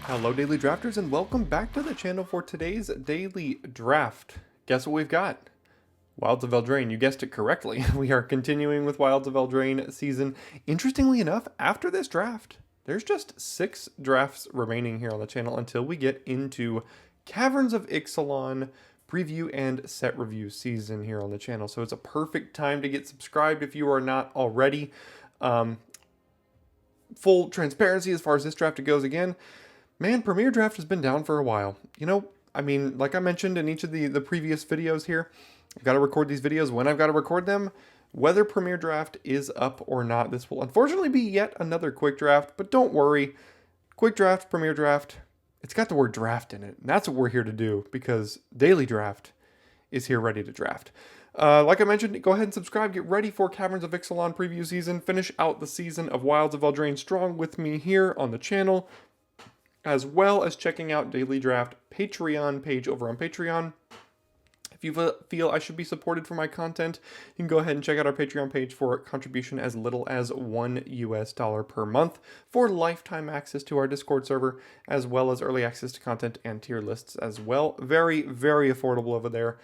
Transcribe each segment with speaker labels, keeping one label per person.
Speaker 1: Hello daily drafters and welcome back to the channel for today's daily draft. Guess what we've got? Wilds of Eldraine. You guessed it correctly. We are continuing with Wilds of Eldraine season. Interestingly enough, after this draft, there's just 6 drafts remaining here on the channel until we get into Caverns of Ixalan preview and set review season here on the channel. So it's a perfect time to get subscribed if you are not already. Full transparency as far as this draft goes again. Man, Premier Draft has been down for a while. You know, I mean, like I mentioned in each of the previous videos here, I've got to record these videos when I've got to record them. Whether Premier Draft is up or not, this will unfortunately be yet another quick draft, but don't worry. Quick draft, Premier Draft, it's got the word draft in it. And that's what we're here to do because Daily Draft is here ready to draft. Like I mentioned, go ahead and subscribe. Get ready for Caverns of Ixalan preview season. Finish out the season of Wilds of Eldraine strong with me here on the channel, as well as checking out Daily Draft Patreon page over on Patreon. If you feel I should be supported for my content, you can go ahead and check out our Patreon page for a contribution as little as $1 per month for lifetime access to our Discord server, as well as early access to content and tier lists as well. Very, very affordable over there.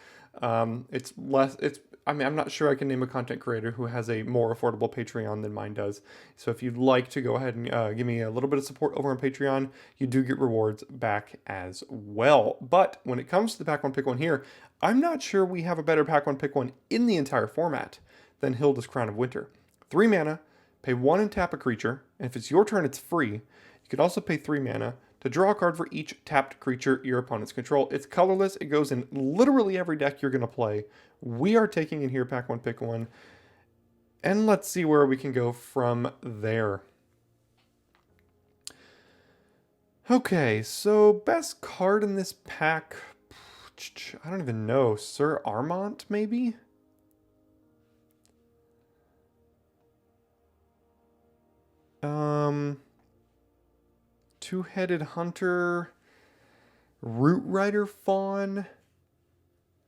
Speaker 1: I'm not sure I can name a content creator who has a more affordable Patreon than mine does. So if you'd like to go ahead and give me a little bit of support over on Patreon, you do get rewards back as well. But when it comes to the pack one pick one here, I'm not sure we have a better pack one pick one in the entire format than Hilda's Crown of Winter. 3 mana, pay 1 and tap a creature, and if it's your turn, it's free. You can also pay 3 mana to draw a card for each tapped creature your opponents control. It's colorless. It goes in literally every deck you're going to play. We are taking it here, pack one, pick one. And let's see where we can go from there. Okay, so best card in this pack, I don't even know. Sir Armont, maybe? Two-headed hunter, root rider fawn.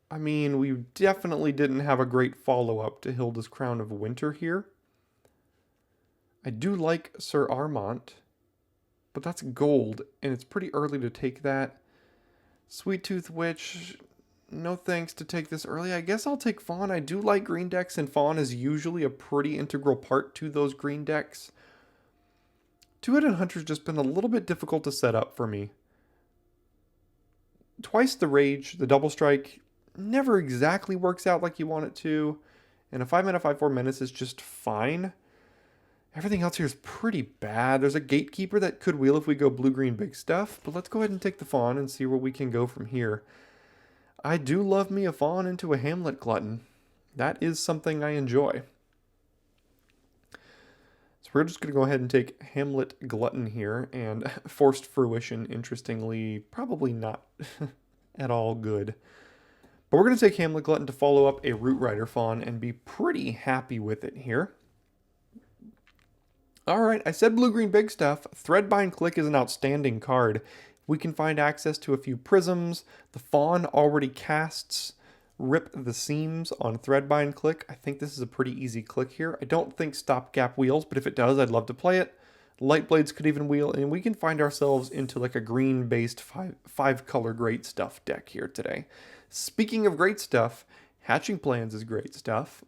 Speaker 1: I mean, we definitely didn't have a great follow-up to Hilda's Crown of Winter here. I do like Sir Armont, but that's gold, and it's pretty early to take that. Sweet Tooth Witch, no thanks to take this early. I guess I'll take Fawn. I do like green decks, and Fawn is usually a pretty integral part to those green decks. Two-headed hunter's just been a little bit difficult to set up for me. Twice the Rage, the double strike, never exactly works out like you want it to. And a 5-mana 5/4 menace is just fine. Everything else here is pretty bad. There's a Gatekeeper that could wheel if we go blue-green big stuff. But let's go ahead and take the Fawn and see where we can go from here. I do love me a Fawn into a Hamlet Glutton. That is something I enjoy. So we're just going to go ahead and take Hamlet Glutton here, and Forced Fruition, interestingly, probably not at all good. But we're going to take Hamlet Glutton to follow up a Root Rider Fawn and be pretty happy with it here. Alright, I said blue-green big stuff. Threadbind Click is an outstanding card. We can find access to a few prisms. The Fawn already casts Rip the Seams on Threadbind Click. I think this is a pretty easy click here. I don't think Stopgap wheels, but if it does, I'd love to play it. Light Blades could even wheel, and we can find ourselves into like a green-based five color great stuff deck here today. Speaking of great stuff, Hatching Plans is great stuff.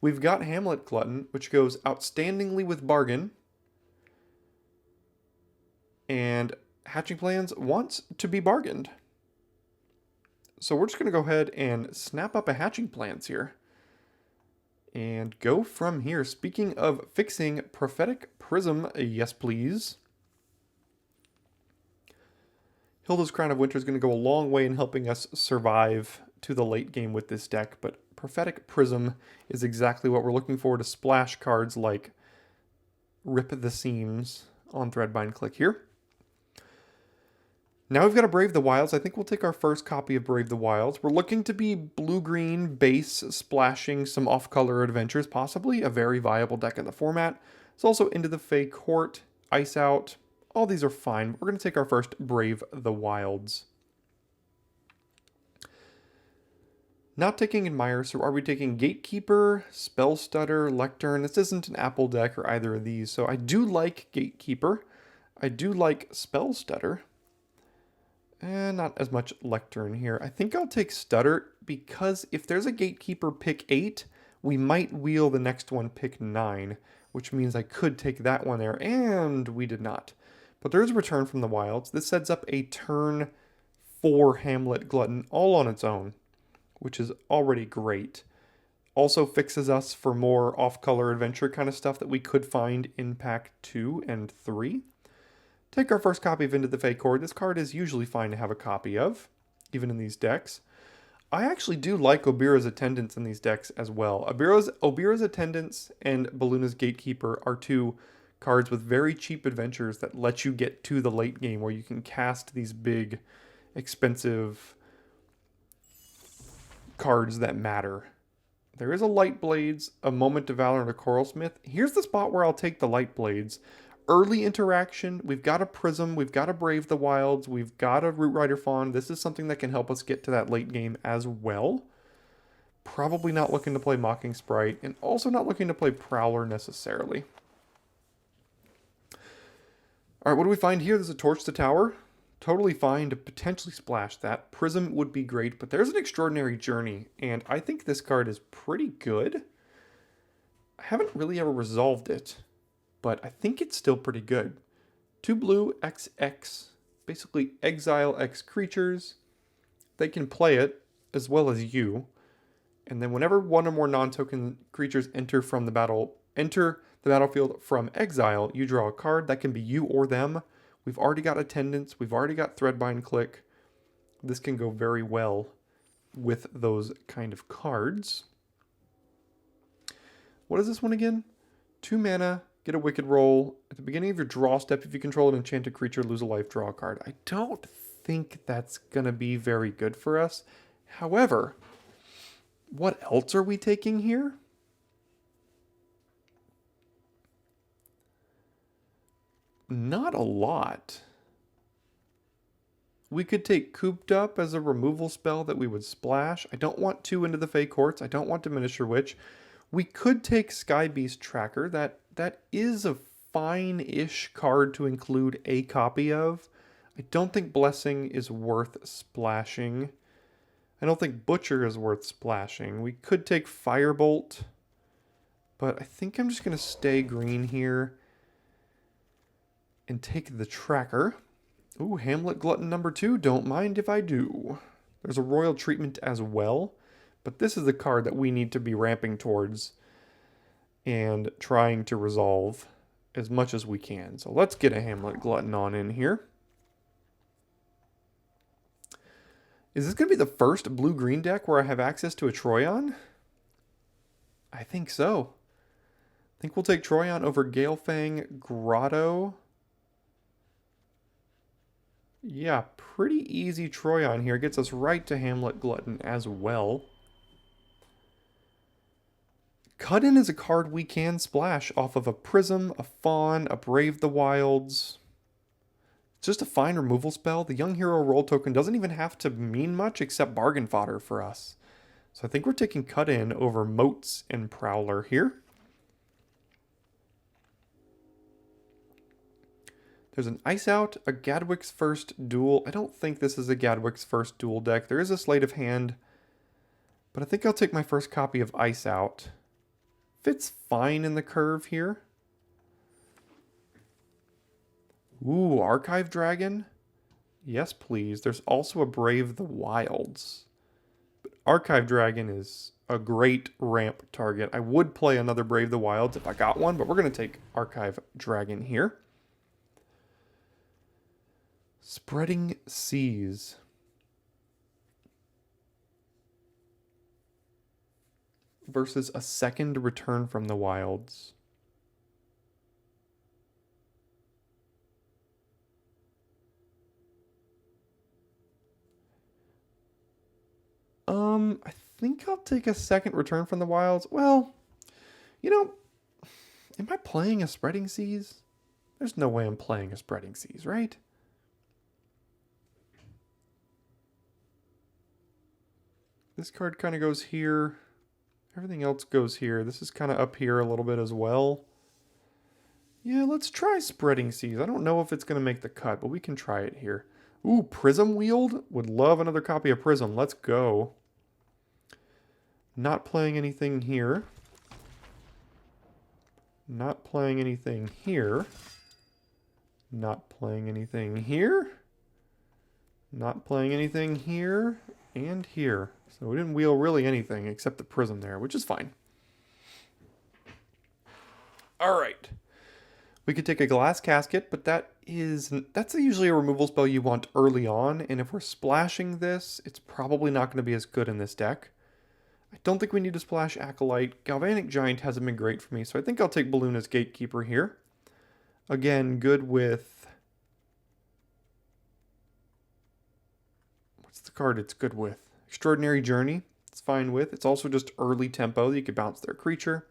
Speaker 1: We've got Hamlet Glutton, which goes outstandingly with Bargain. And Hatching Plans wants to be bargained. So we're just going to go ahead and snap up a Hatching Plans here. And go from here. Speaking of fixing Prophetic Prism, yes please. Hilda's Crown of Winter is going to go a long way in helping us survive to the late game with this deck, but Prophetic Prism is exactly what we're looking for to splash cards like Rip the Seams on Threadbind Click here. Now we've got to Brave the Wilds. I think we'll take our first copy of Brave the Wilds. We're looking to be blue-green base, splashing some off-color adventures, possibly a very viable deck in the format. It's also Into the Fey Court, Ice Out. All these are fine. We're going to take our first Brave the Wilds. Not taking Admire, so are we taking Gatekeeper, Spellstutter, Lectern? This isn't an Apple deck or either of these, so I do like Gatekeeper. I do like Spell Stutter. And not as much Lectern here. I think I'll take Stutter because if there's a Gatekeeper pick 8, we might wheel the next one pick 9, which means I could take that one there, and we did not. But there is a Return from the Wilds. This sets up a turn 4 Hamlet Glutton all on its own, which is already great. Also fixes us for more off-color adventure kind of stuff that we could find in pack 2 and 3. Take our first copy of Into the Fey Court. This card is usually fine to have a copy of, even in these decks. I actually do like Obira's Attendants in these decks as well. Obira's Attendants and Balluna's Gatekeeper are two cards with very cheap adventures that let you get to the late game where you can cast these big, expensive cards that matter. There is a Light Blades, a Moment of Valor, and a Coralsmith. Here's the spot where I'll take the Light Blades. Early interaction, we've got a Prism, we've got a Brave the Wilds, we've got a Root Rider Fawn. This is something that can help us get to that late game as well. Probably not looking to play Mocking Sprite, and also not looking to play Prowler necessarily. Alright, what do we find here? There's a Torch to Tower. Totally fine to potentially splash that. Prism would be great, but there's an Extraordinary Journey, and I think this card is pretty good. I haven't really ever resolved it, but I think it's still pretty good. 2 blue, XX, basically exile X creatures. They can play it, as well as you. And then whenever one or more non-token creatures enter the battlefield from exile, you draw a card. That can be you or them. We've already got Attendants, we've already got Threadbind Click. This can go very well with those kind of cards. What is this one again? 2 mana, get a Wicked Roll. At the beginning of your draw step, if you control an enchanted creature, lose a life, draw a card. I don't think that's going to be very good for us. However, what else are we taking here? Not a lot. We could take Cooped Up as a removal spell that we would splash. I don't want 2 Into the Fey Courts. I don't want Diminisher Witch. We could take Sky Beast Tracker. That is a fine-ish card to include a copy of. I don't think Blessing is worth splashing. I don't think Butcher is worth splashing. We could take Firebolt, but I think I'm just going to stay green here and take the Tracker. Ooh, Hamlet Glutton number 2. Don't mind if I do. There's a Royal Treatment as well, but this is the card that we need to be ramping towards and trying to resolve as much as we can. So let's get a Hamlet Glutton on in here. Is this going to be the first blue-green deck where I have access to a Troyan? I think so. I think we'll take Troyan over Galefang Grotto. Yeah, pretty easy Troyan here. Gets us right to Hamlet Glutton as well. Cut In is a card we can splash off of a Prism, a Fawn, a Brave the Wilds. It's just a fine removal spell. The Young Hero Roll token doesn't even have to mean much except bargain fodder for us. So I think we're taking Cut In over Moats and Prowler here. There's an Ice Out, a Gadwick's First Duel. I don't think this is a Gadwick's First Duel deck. There is a Sleight of Hand, but I think I'll take my first copy of Ice Out. Fits fine in the curve here. Ooh, Archive Dragon? Yes, please. There's also a Brave the Wilds. But Archive Dragon is a great ramp target. I would play another Brave the Wilds if I got one, but we're going to take Archive Dragon here. Spreading Seas. Versus a second Return from the Wilds. I think I'll take a second Return from the Wilds. Well, you know, am I playing a Spreading Seas? There's no way I'm playing a Spreading Seas, right? This card kind of goes here. Everything else goes here. This is kind of up here a little bit as well. Yeah, let's try Spreading Seas. I don't know if it's going to make the cut, but we can try it here. Ooh, Prism Wield? Would love another copy of Prism. Let's go. Not playing anything here. Not playing anything here. Not playing anything here. Not playing anything here and here. So we didn't wheel really anything except the Prism there, which is fine. All right. We could take a Glass Casket, but that's usually a removal spell you want early on, and if we're splashing this, it's probably not going to be as good in this deck. I don't think we need to splash Acolyte. Galvanic Giant hasn't been great for me, so I think I'll take Balloon Gatekeeper here. Again, good with... What's the card it's good with? Extraordinary Journey, it's fine with. It's also just early tempo that you could bounce their creature.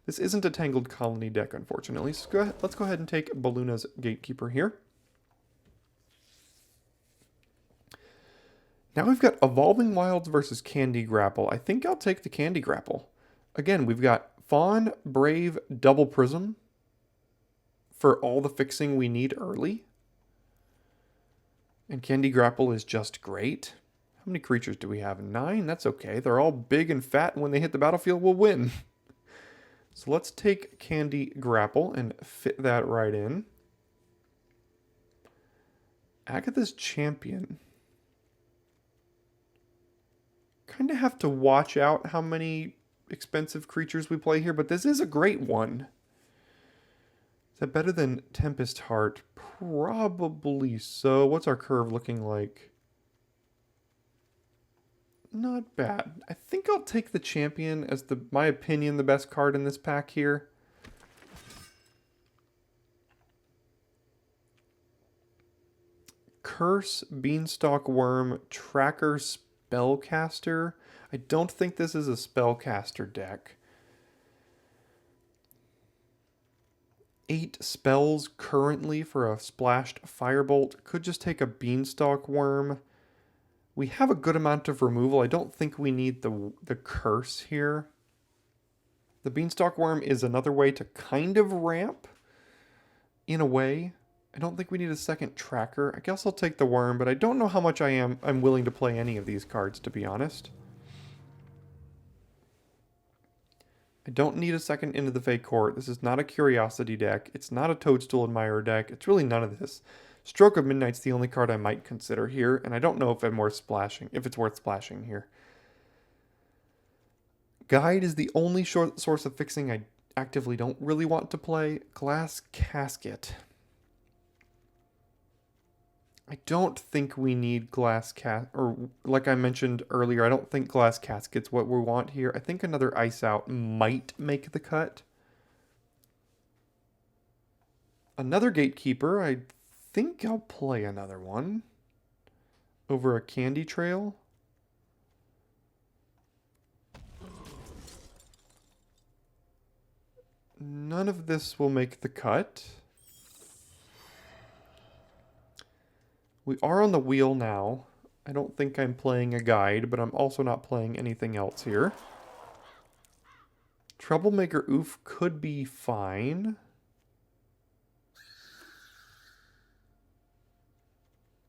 Speaker 1: This isn't a Tangled Colony deck, unfortunately, so let's go ahead and take Balluna's Gatekeeper here. Now we've got Evolving Wilds versus Candy Grapple. I think I'll take the Candy Grapple. Again, we've got Fawn, Brave, Double Prism for all the fixing we need early. And Candy Grapple is just great. How many creatures do we have? 9? That's okay. They're all big and fat, and when they hit the battlefield, we'll win. So let's take Candy Grapple and fit that right in. Agatha's Champion. Kind of have to watch out how many expensive creatures we play here, but this is a great one. Is that better than Tempest Heart? Probably so. What's our curve looking like? Not bad. I think I'll take the Champion as my opinion, the best card in this pack here. Curse, Beanstalk Worm, Tracker, Spellcaster. I don't think this is a Spellcaster deck. 8 spells currently for a splashed Firebolt. Could just take a Beanstalk Worm. We have a good amount of removal. I don't think we need the curse here. The Beanstalk Worm is another way to kind of ramp, in a way. I don't think we need a second tracker. I guess I'll take the worm, but I don't know how much I'm willing to play any of these cards, to be honest. I don't need a second Into the Fey Court. This is not a Curiosity deck. It's not a Toadstool Admirer deck. It's really none of this. Stroke of Midnight's the only card I might consider here, and I don't know if it's worth splashing here. Guide is the only source of fixing I actively don't really want to play. Glass Casket. I don't think we need or like I mentioned earlier, I don't think Glass Casket's what we want here. I think another Ice Out might make the cut. Another Gatekeeper, I think I'll play another one over a Candy Trail. None of this will make the cut. We are on the wheel now. I don't think I'm playing a guide, but I'm also not playing anything else here. Troublemaker Oof could be fine.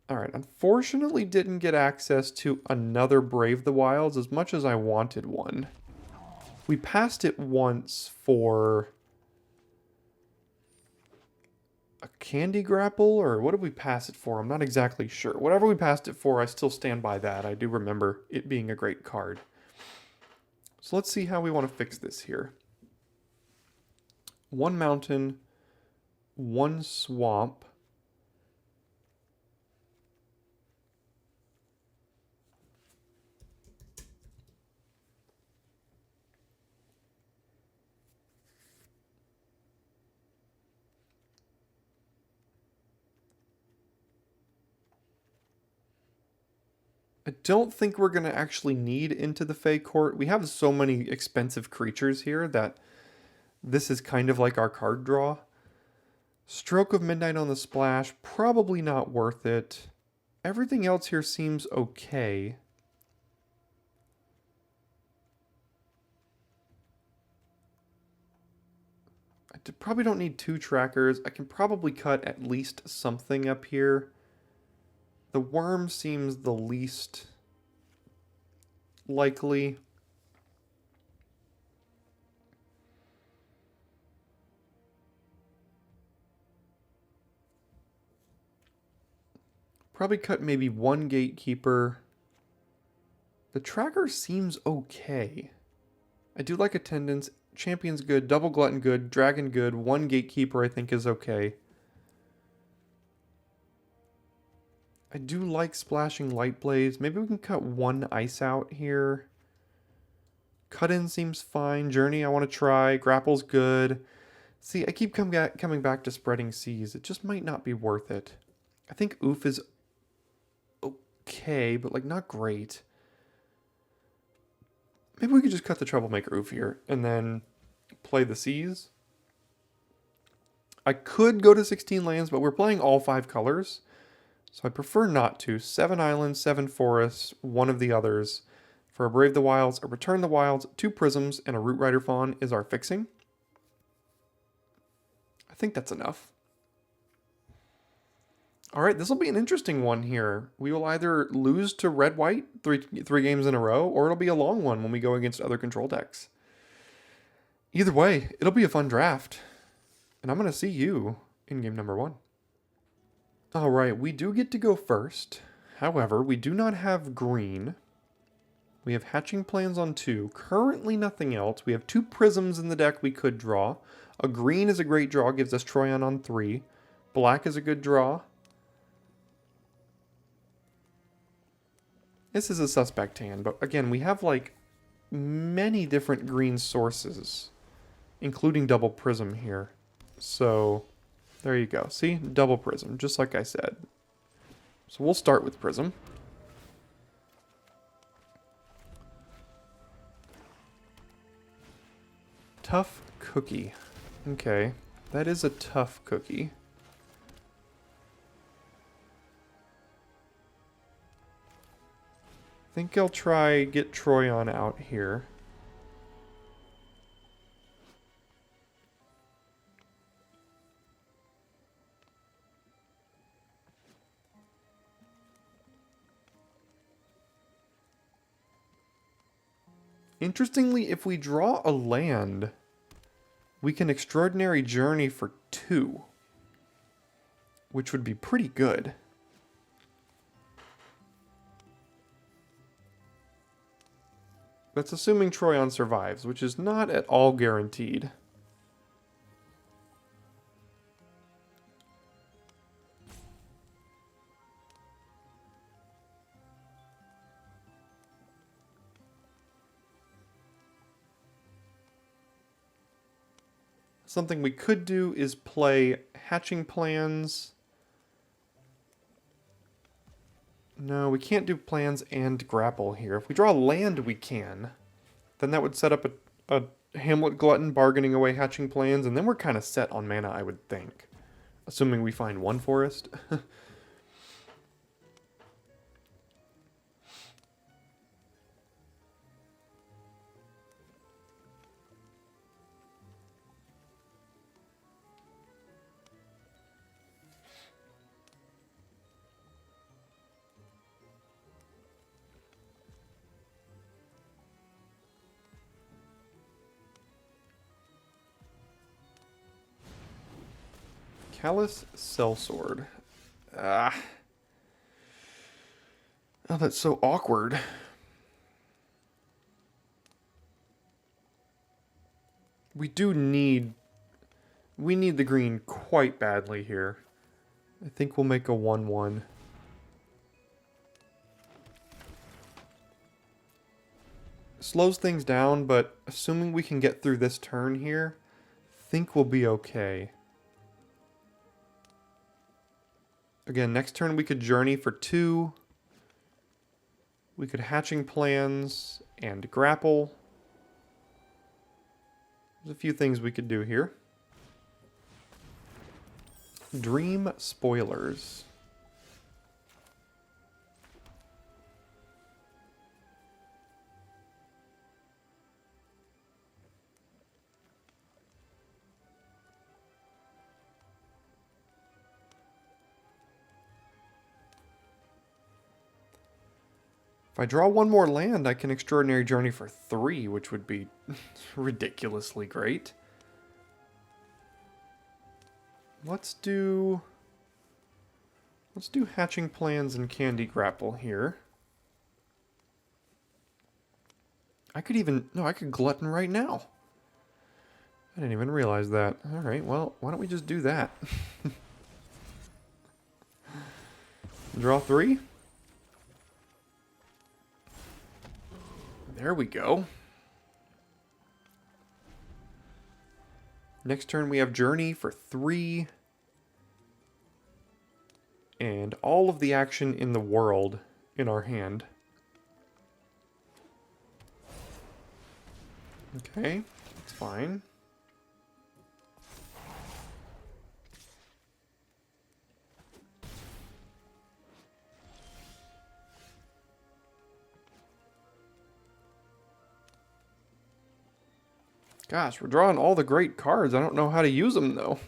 Speaker 1: Alright, unfortunately didn't get access to another Brave the Wilds as much as I wanted one. We passed it once for a Candy Grapple, or what did we pass it for? I'm not exactly sure. Whatever we passed it for, I still stand by that. I do remember it being a great card. So let's see how we want to fix this here. 1 mountain, 1 swamp. I don't think we're going to actually need Into the Fey Court. We have so many expensive creatures here that this is kind of like our card draw. Stroke of Midnight on the splash, probably not worth it. Everything else here seems okay. I probably don't need 2 trackers. I can probably cut at least something up here. The worm seems the least likely. Probably cut maybe 1 gatekeeper. The tracker seems okay. I do like attendance. Champion's good, double glutton good, dragon good, 1 gatekeeper I think is okay. I do like splashing light blaze. Maybe we can cut 1 ice out here. Cut in seems fine. Journey I want to try. Grapple's good. See, I keep coming back to spreading seas. It just might not be worth it. I think oof is okay, but like not great. Maybe we could just cut the Troublemaker oof here and then play the seas. I could go to 16 lands, but we're playing all 5 colors. So I prefer not to. 7 islands, 7 forests, 1 of the others. For a Brave the Wilds, a Return the Wilds, 2 Prisms, and a Root Rider Fawn is our fixing. I think that's enough. Alright, this will be an interesting one here. We will either lose to red-white 3 games in a row, or it'll be a long one when we go against other control decks. Either way, it'll be a fun draft. And I'm going to see you in game number 1. Alright, we do get to go first. However, we do not have green. We have hatching plans on 2. Currently nothing else. We have 2 prisms in the deck we could draw. A green is a great draw, gives us Troyan on 3. Black is a good draw. This is a suspect hand, but again, we have like many different green sources, including double prism here. So there you go. See? Double prism, just like I said. So we'll start with prism. Tough cookie. Okay, that is a tough cookie. I think I'll try get Troyan out here. Interestingly, if we draw a land, we can Extraordinary Journey for 2, which would be pretty good. That's assuming Troyan survives, which is not at all guaranteed. Something we could do is play hatching plans. No, we can't do plans and grapple here. If we draw land, we can. Then that would set up a Hamlet Glutton bargaining away hatching plans, and then we're kind of set on mana, I would think. Assuming we find 1 forest. Callous Sellsword. Ah. Oh, that's so awkward. We need the green quite badly here. I think we'll make a 1/1. Slows things down, but assuming we can get through this turn here, I think we'll be okay. Again, next turn we could Journey for 2. We could Hatching Plans and Grapple. There's a few things we could do here. Dream Spoilers. If I draw one more land, I can Extraordinary Journey for 3, which would be ridiculously great. Let's do Hatching Plans and Candy Grapple here. I could Glutton right now. I didn't even realize that. Alright, well, why don't we just do that? Draw 3. There we go. Next turn we have Journey for 3. And all of the action in the world in our hand. Okay, that's fine. Gosh, we're drawing all the great cards. I don't know how to use them, though.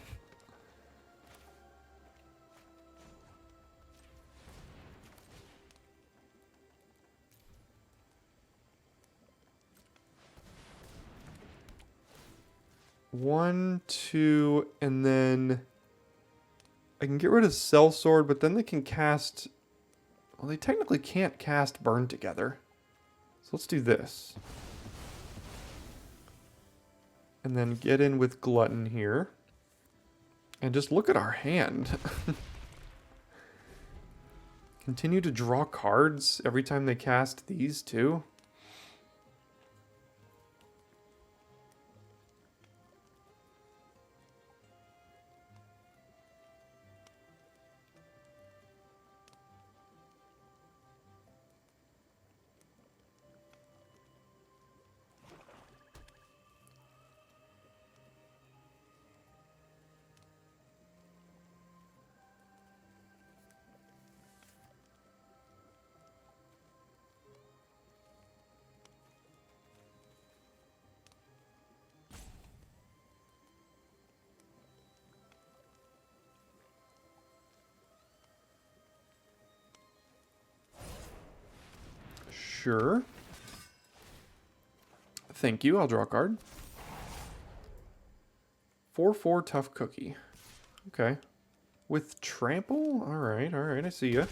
Speaker 1: One, two, and then I can get rid of Sellsword, but then they can cast... Well, they technically can't cast Burn Together. So let's do this. And then get in with Glutton here. And just look at our hand. Continue to draw cards every time they cast these too. Sure. Thank you, I'll draw a card. 4/4 Tough Cookie. Okay. With Trample? Alright, I see ya.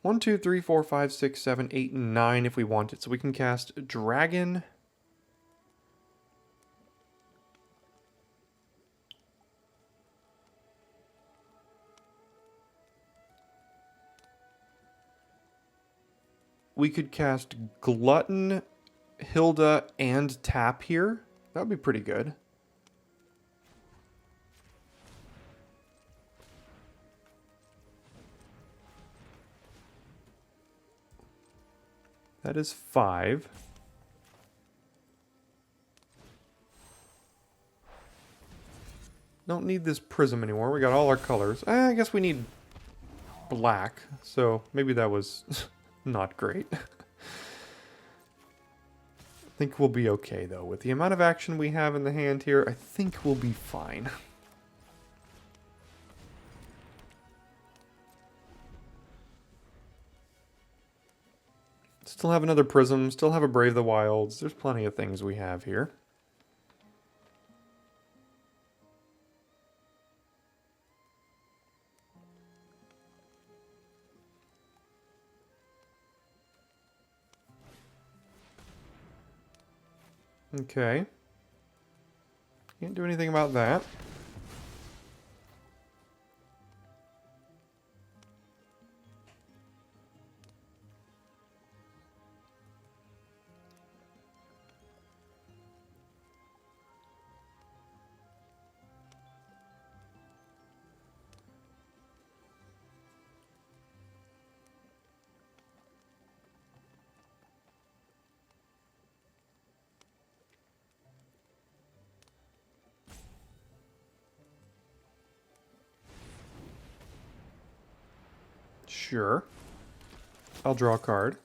Speaker 1: One, two, three, four, five, six, seven, 8, and 9 if we want it. So we can cast Dragon. We could cast Glutton, Hilda, and tap here. That would be pretty good. That is 5. Don't need this prism anymore. We got all our colors. I guess we need black, so maybe that was not great. I think we'll be okay, though. With the amount of action we have in the hand here, I think we'll be fine. Still have another prism, still have a Brave the Wilds. There's plenty of things we have here. Okay. Can't do anything about that. Sure. I'll draw a card.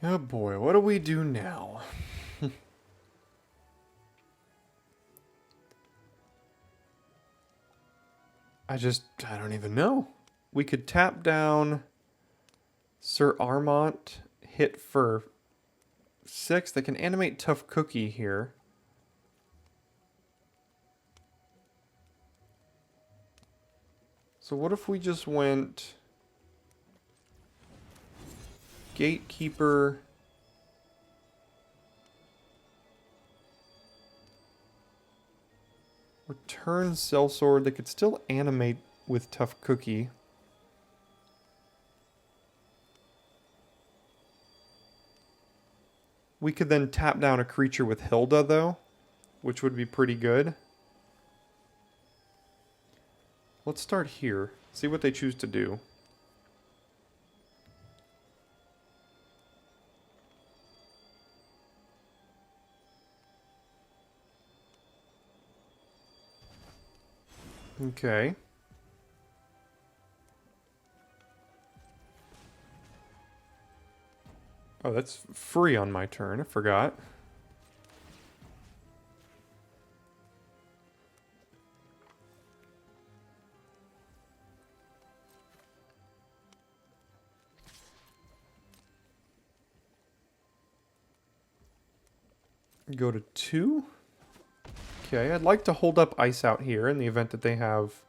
Speaker 1: Oh boy, what do we do now? I don't even know. We could tap down Sir Armont, hit for 6. They can animate Tough Cookie here. So what if we just went Gatekeeper, return Sellsword? They could still animate with Tough Cookie. We could then tap down a creature with Hilda, though, which would be pretty good. Let's start here. See what they choose to do. Okay. Oh, that's free on my turn. I forgot. Go to 2. Okay, I'd like to hold up Ice Out here in the event that they have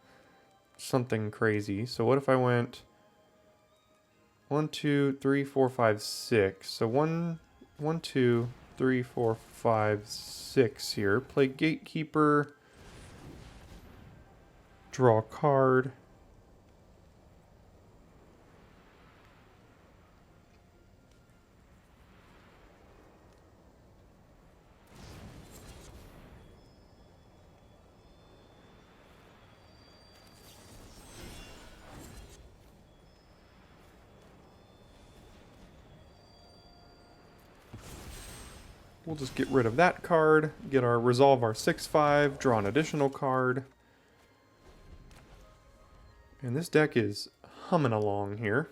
Speaker 1: something crazy. So what if I went 1, 2, 3, 4, 5, 6. So 1, 2, 3, 4, 5, 6 here. Play Gatekeeper. Draw a card. We'll just get rid of that card, get our resolve our 6/5, draw an additional card. And this deck is humming along here.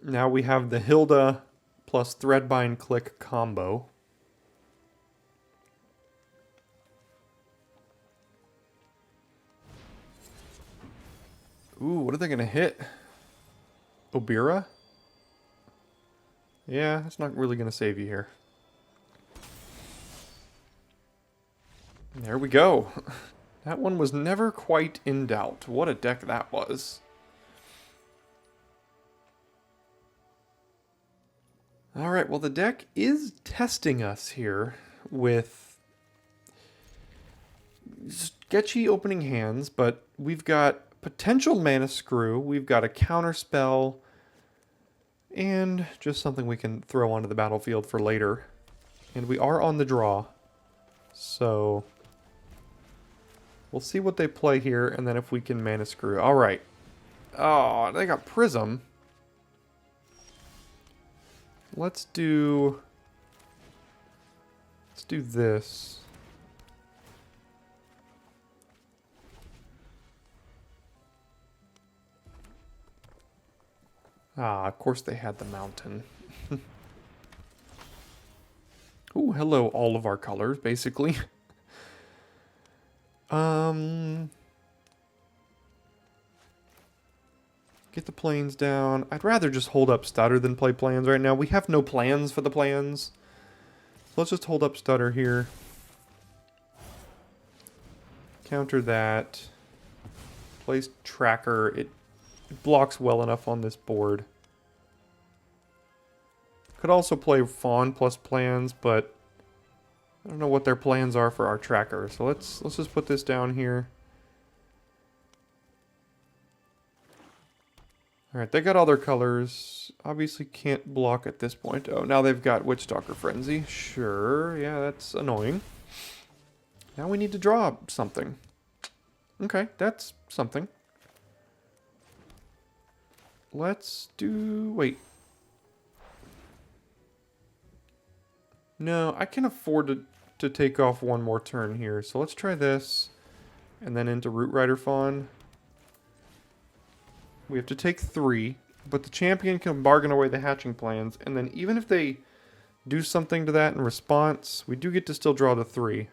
Speaker 1: Now we have the Hilda plus Threadbind Click combo. Ooh, what are they going to hit? Obira? Yeah, it's not really going to save you here. There we go. That one was never quite in doubt. What a deck that was. Alright, well the deck is testing us here with sketchy opening hands, but we've got potential mana screw, we've got a counter spell, and just something we can throw onto the battlefield for later. And we are on the draw, so we'll see what they play here, and then if we can mana screw. Alright. Oh, they got Prism. Let's do this. Ah, of course they had the mountain. Ooh, hello, all of our colors, basically. Get the planes down. I'd rather just hold up Stutter than play plans right now. We have no plans for the plans. So let's just hold up Stutter here. Counter that. Place Tracker. It blocks well enough on this board. Could also play Fawn plus plans, but I don't know what their plans are for our tracker. So let's just put this down here. Alright, they got all their colors. Obviously can't block at this point. Oh, now they've got Witchstalker Frenzy. Sure, yeah, that's annoying. Now we need to draw something. Okay, that's something. Let's do... wait. No, I can afford to take off one more turn here. So let's try this. And then into Root Rider Fawn. We have to take 3, but the champion can bargain away the hatching plans, and then even if they do something to that in response, we do get to still draw the 3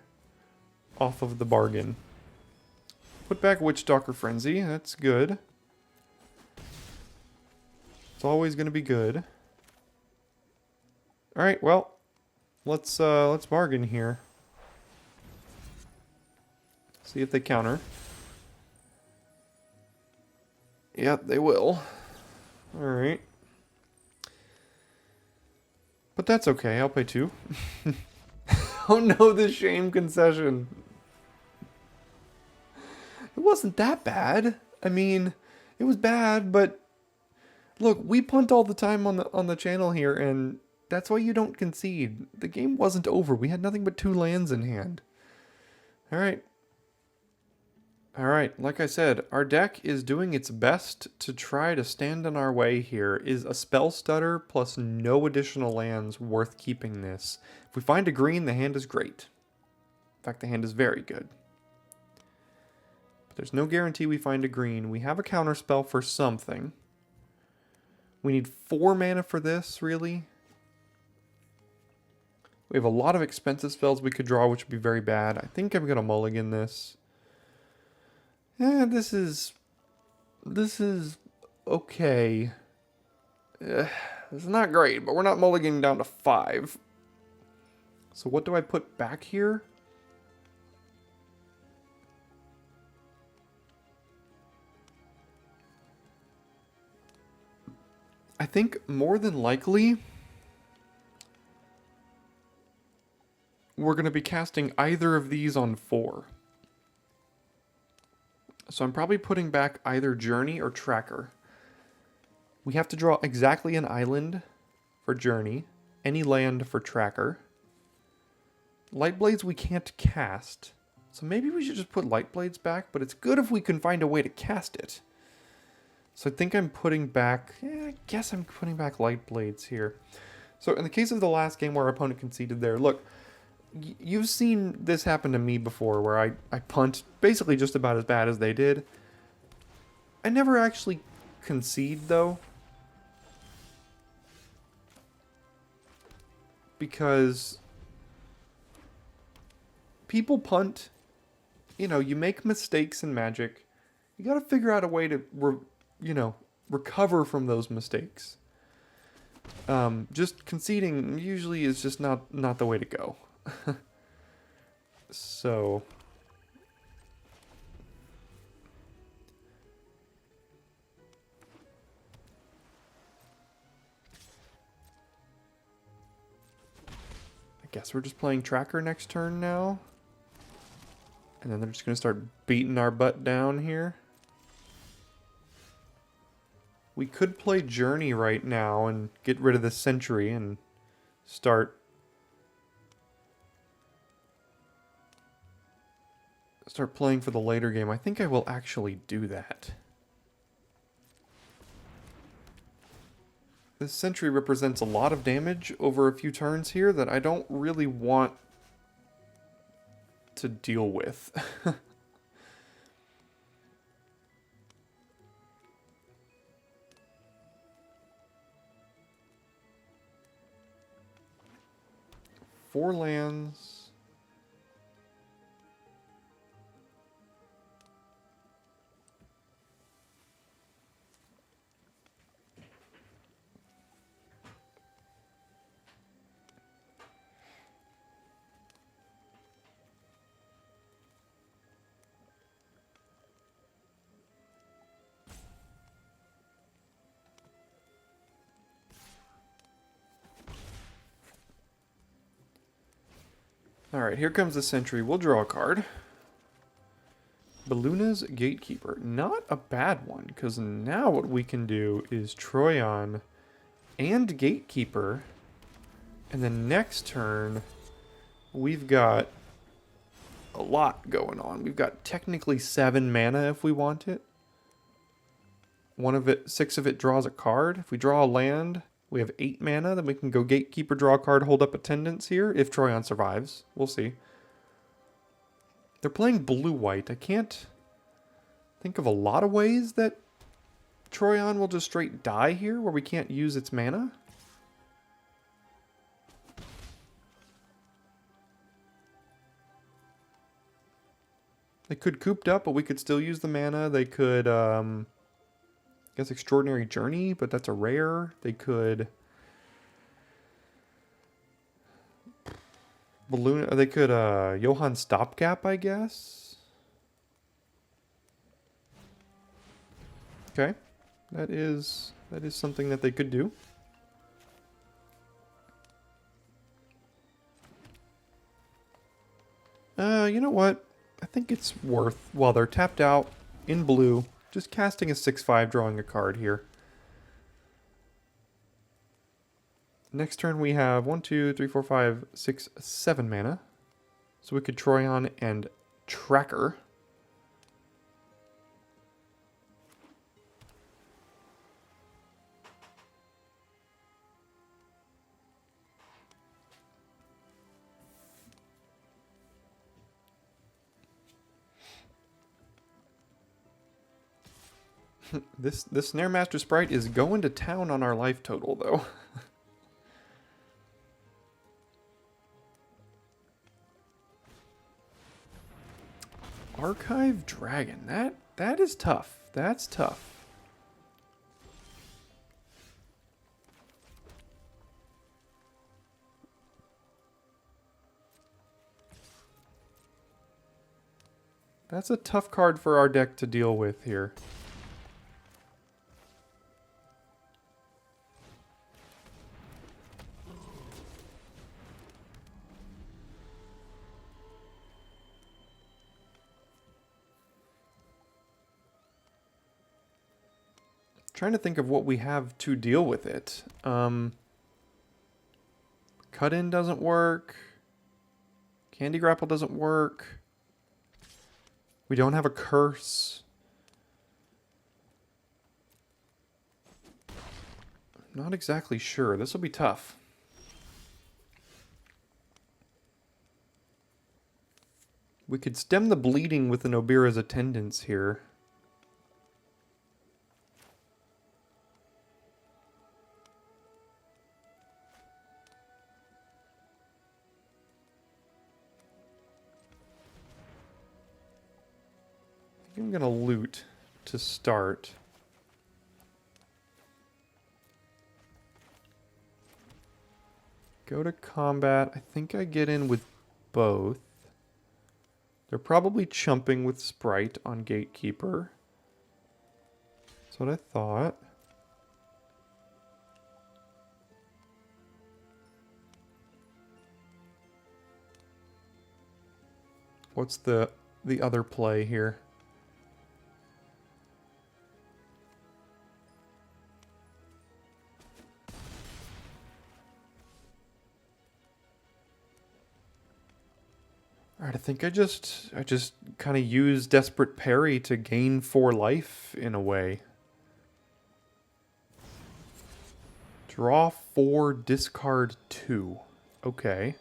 Speaker 1: off of the bargain. Put back Witchstalker Frenzy, that's good. It's always going to be good. Alright, well, let's bargain here. See if they counter. Yep, they will. Alright. But that's okay, I'll pay 2. Oh no, the shame concession. It wasn't that bad. I mean, it was bad, but look, we punt all the time on the channel here, and that's why you don't concede. The game wasn't over. We had nothing but 2 lands in hand. Alright. Alright, like I said, our deck is doing its best to try to stand in our way here. Is a spell stutter plus no additional lands worth keeping this? If we find a green, the hand is great. In fact, the hand is very good. But there's no guarantee we find a green. We have a counter spell for something. We need 4 mana for this, really. We have a lot of expensive spells we could draw, which would be very bad. I think I'm going to mulligan this. Yeah, this is okay. It's not great, but we're not mulliganing down to 5. So what do I put back here? I think more than likely we're going to be casting either of these on 4. So I'm probably putting back either Journey or Tracker. We have to draw exactly an island for Journey, any land for Tracker. Lightblades we can't cast, so maybe we should just put Lightblades back, but it's good if we can find a way to cast it. So I think I'm putting back, I guess I'm putting back Lightblades here. So in the case of the last game where our opponent conceded there, look, you've seen this happen to me before where I punt basically just about as bad as they did. I never actually concede though. Because people punt, you know, you make mistakes in Magic. You got to figure out a way to, recover from those mistakes. Just conceding usually is just not the way to go. So I guess we're just playing Tracker next turn now. And then they're just going to start beating our butt down here. We could play Journey right now and get rid of the Sentry and start playing for the later game. I think I will actually do that. This Sentry represents a lot of damage over a few turns here that I don't really want to deal with. Four lands. Alright, here comes the Sentry. We'll draw a card. Balluna's Gatekeeper. Not a bad one, because now what we can do is Troyan and Gatekeeper. And then next turn, we've got a lot going on. We've got technically 7 mana if we want it. 6 of it draws a card. If we draw a land, we have 8 mana. Then we can go Gatekeeper, draw a card, hold up Attendance here. If Troyan survives. We'll see. They're playing blue-white. I can't think of a lot of ways that Troyon will just straight die here where we can't use its mana? They could cooped up, but we could still use the mana. They could, I guess Extraordinary Journey, but that's a rare. They could Balloon. They could Johann Stopgap, I guess. Okay, that is something that they could do. You know what? I think it's worth, while they're tapped out in blue, just casting a 6/5, drawing a card here. Next turn we have 1, 2, 3, 4, 5, 6, 7 mana. So we could Troyon and Tracker. This Snare Master Sprite is going to town on our life total, though. Archive Dragon. That is tough. That's tough. That's a tough card for our deck to deal with here. Trying to think of what we have to deal with it. Cut in doesn't work. Candy Grapple doesn't work. We don't have a curse. I'm not exactly sure. This will be tough. We could stem the bleeding with an Obira's Attendance here. I'm going to loot to start. Go to combat. I think I get in with both. They're probably chumping with Sprite on Gatekeeper. That's what I thought. What's the other play here? Alright, I think I just kind of use Desperate Parry to gain 4 life in a way. Draw 4, discard 2. Okay.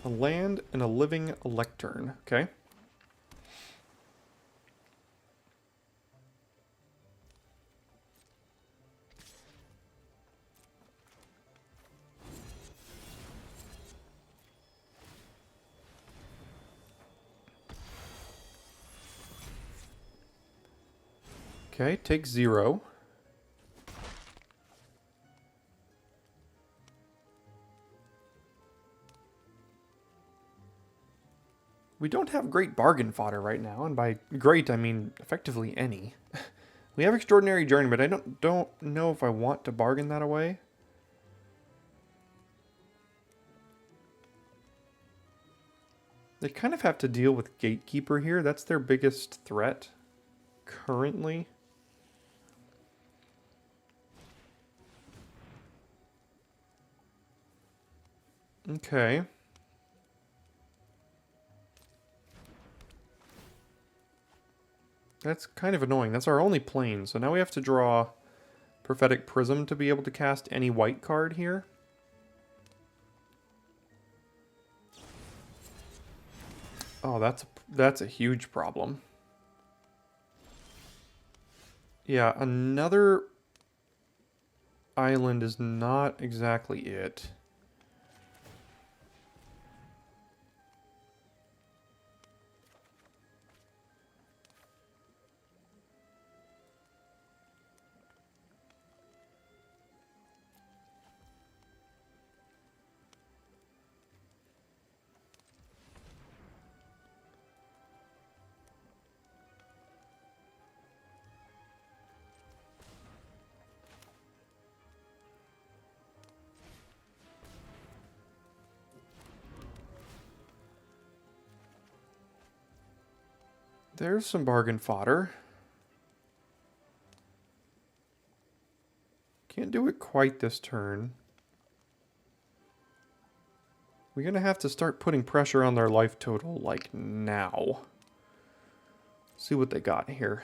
Speaker 1: A land and a living lectern. Okay. Okay, take 0. We don't have great bargain fodder right now, and by great I mean effectively any. We have Extraordinary Journey, but I don't know if I want to bargain that away. They kind of have to deal with Gatekeeper here. That's their biggest threat currently. Okay. That's kind of annoying. That's our only plane. So now we have to draw Prophetic Prism to be able to cast any white card here. Oh, that's a huge problem. Yeah, another island is not exactly it. There's some bargain fodder. Can't do it quite this turn. We're going to have to start putting pressure on their life total, like, now. See what they got here.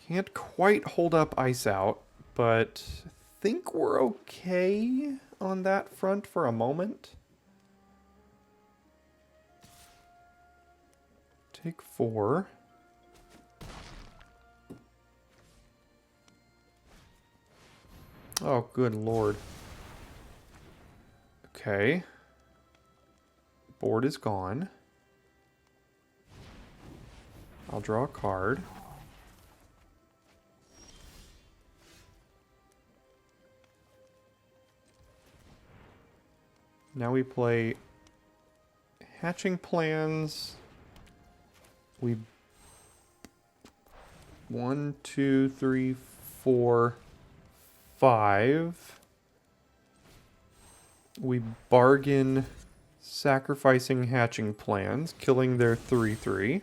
Speaker 1: Can't quite hold up Ice Out, but I think we're okay on that front for a moment. Take 4. Oh, good lord. Okay. Board is gone. I'll draw a card. Now we play Hatching Plans. We 1, 2, 3, 4, 5. We bargain sacrificing Hatching Plans, killing their 3/3.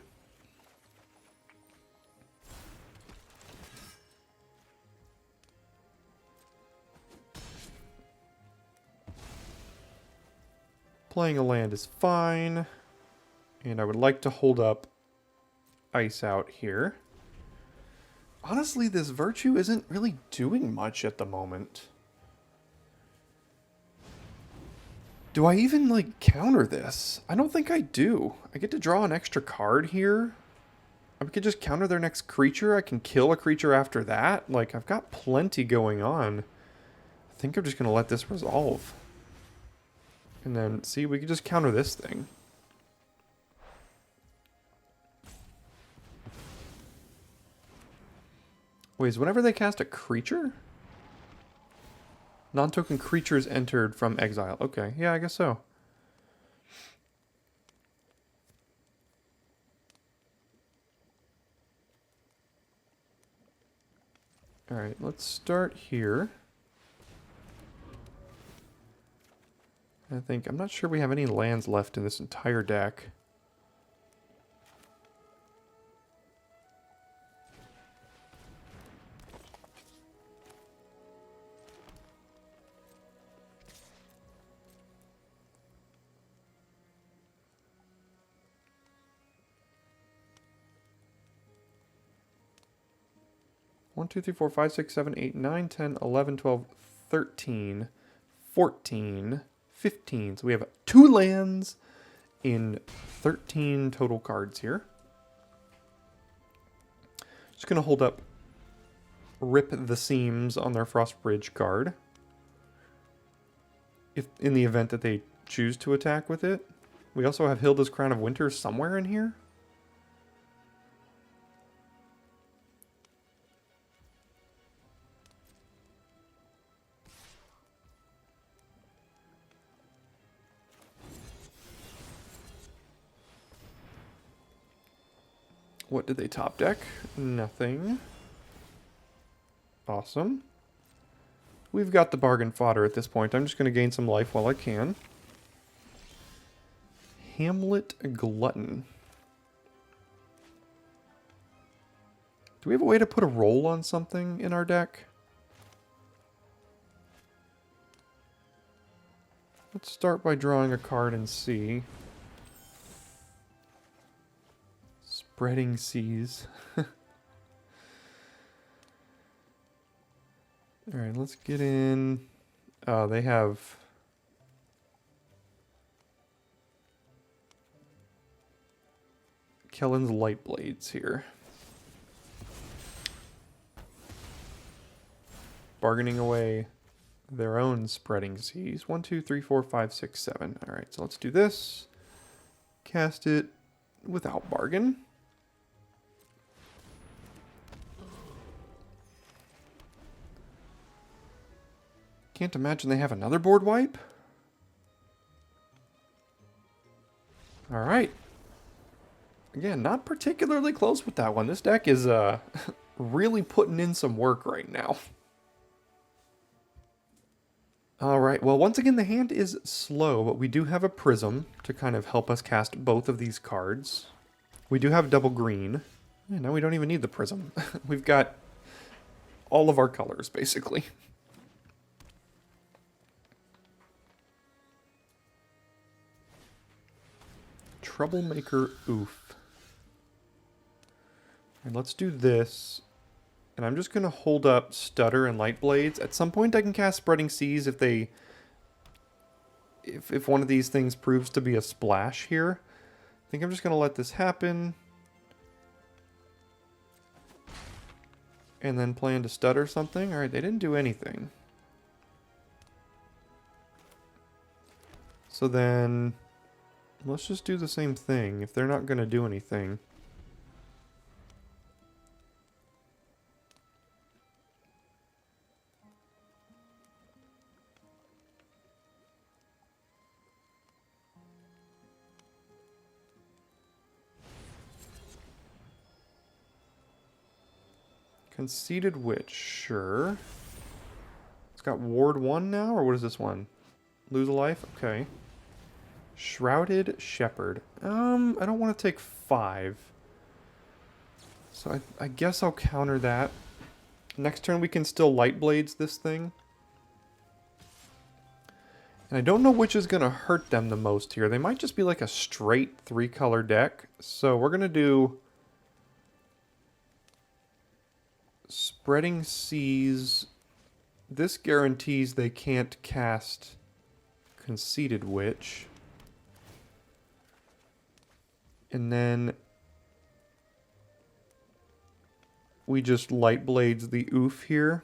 Speaker 1: Playing a land is fine. And I would like to hold up Ice Out here. Honestly, this Virtue isn't really doing much at the moment. Do I even, like, counter this? I don't think I do. I get to draw an extra card here. I could just counter their next creature. I can kill a creature after that. Like, I've got plenty going on. I think I'm just going to let this resolve. And then, see, we can just counter this thing. Wait, is whenever they cast a creature? Non-token creatures entered from exile. Okay, yeah, I guess so. Alright, let's start here. I'm not sure we have any lands left in this entire deck. One, 2, 3, 4, 5, 6, 7, 8, 9, 10, 11, 12, 13, 14, 15. So we have 2 lands in 13 total cards here. Just going to hold up Rip the Seams on their Frostbridge card. If in the event that they choose to attack with it. We also have Hilda's Crown of Winter somewhere in here. What did they top deck? Nothing. Awesome. We've got the bargain fodder at this point. I'm just going to gain some life while I can. Hamlet Glutton. Do we have a way to put a roll on something in our deck? Let's start by drawing a card and see. Spreading Seas. Alright, let's get in. Oh, they have... Kellen's Light Blades here. Bargaining away their own Spreading Seas. 1, 2, 3, 4, 5, 6, 7. Alright, so let's do this. Cast it without bargain. Can't imagine they have another board wipe. Alright. Again, not particularly close with that one. This deck is really putting in some work right now. Alright, well once again the hand is slow, but we do have a prism to kind of help us cast both of these cards. We do have double green. Yeah, now we don't even need the prism. We've got all of our colors, basically. Troublemaker Oof. And let's do this. And I'm just going to hold up Stutter and Light Blades. At some point I can cast Spreading Seas if they... If one of these things proves to be a splash here. I think I'm just going to let this happen. And then plan to Stutter something. Alright, they didn't do anything. So then... Let's just do the same thing if they're not going to do anything. Conceited Witch, sure. It's got Ward 1 now, or what is this one? Lose a life? Okay. Shrouded Shepherd. I don't want to take 5. So I guess I'll counter that. Next turn we can still Light Blades this thing. And I don't know which is going to hurt them the most here. They might just be like a straight 3-color deck. So we're going to do... Spreading Seas. This guarantees they can't cast Conceited Witch. And then we just Light Blades the Oof here.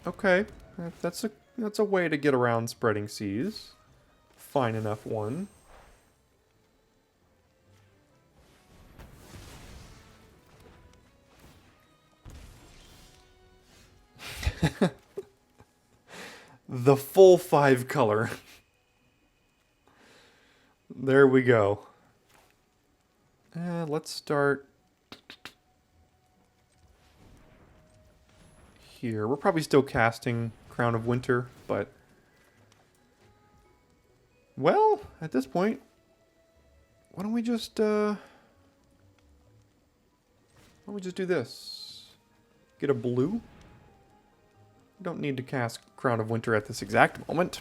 Speaker 1: Okay, that's a way to get around Spreading Seas. Fine enough one. The full 5-color. There we go. Let's start here. We're probably still casting Crown of Winter, but... Well, at this point, why don't we just do this? Get a blue? Don't need to cast Crown of Winter at this exact moment.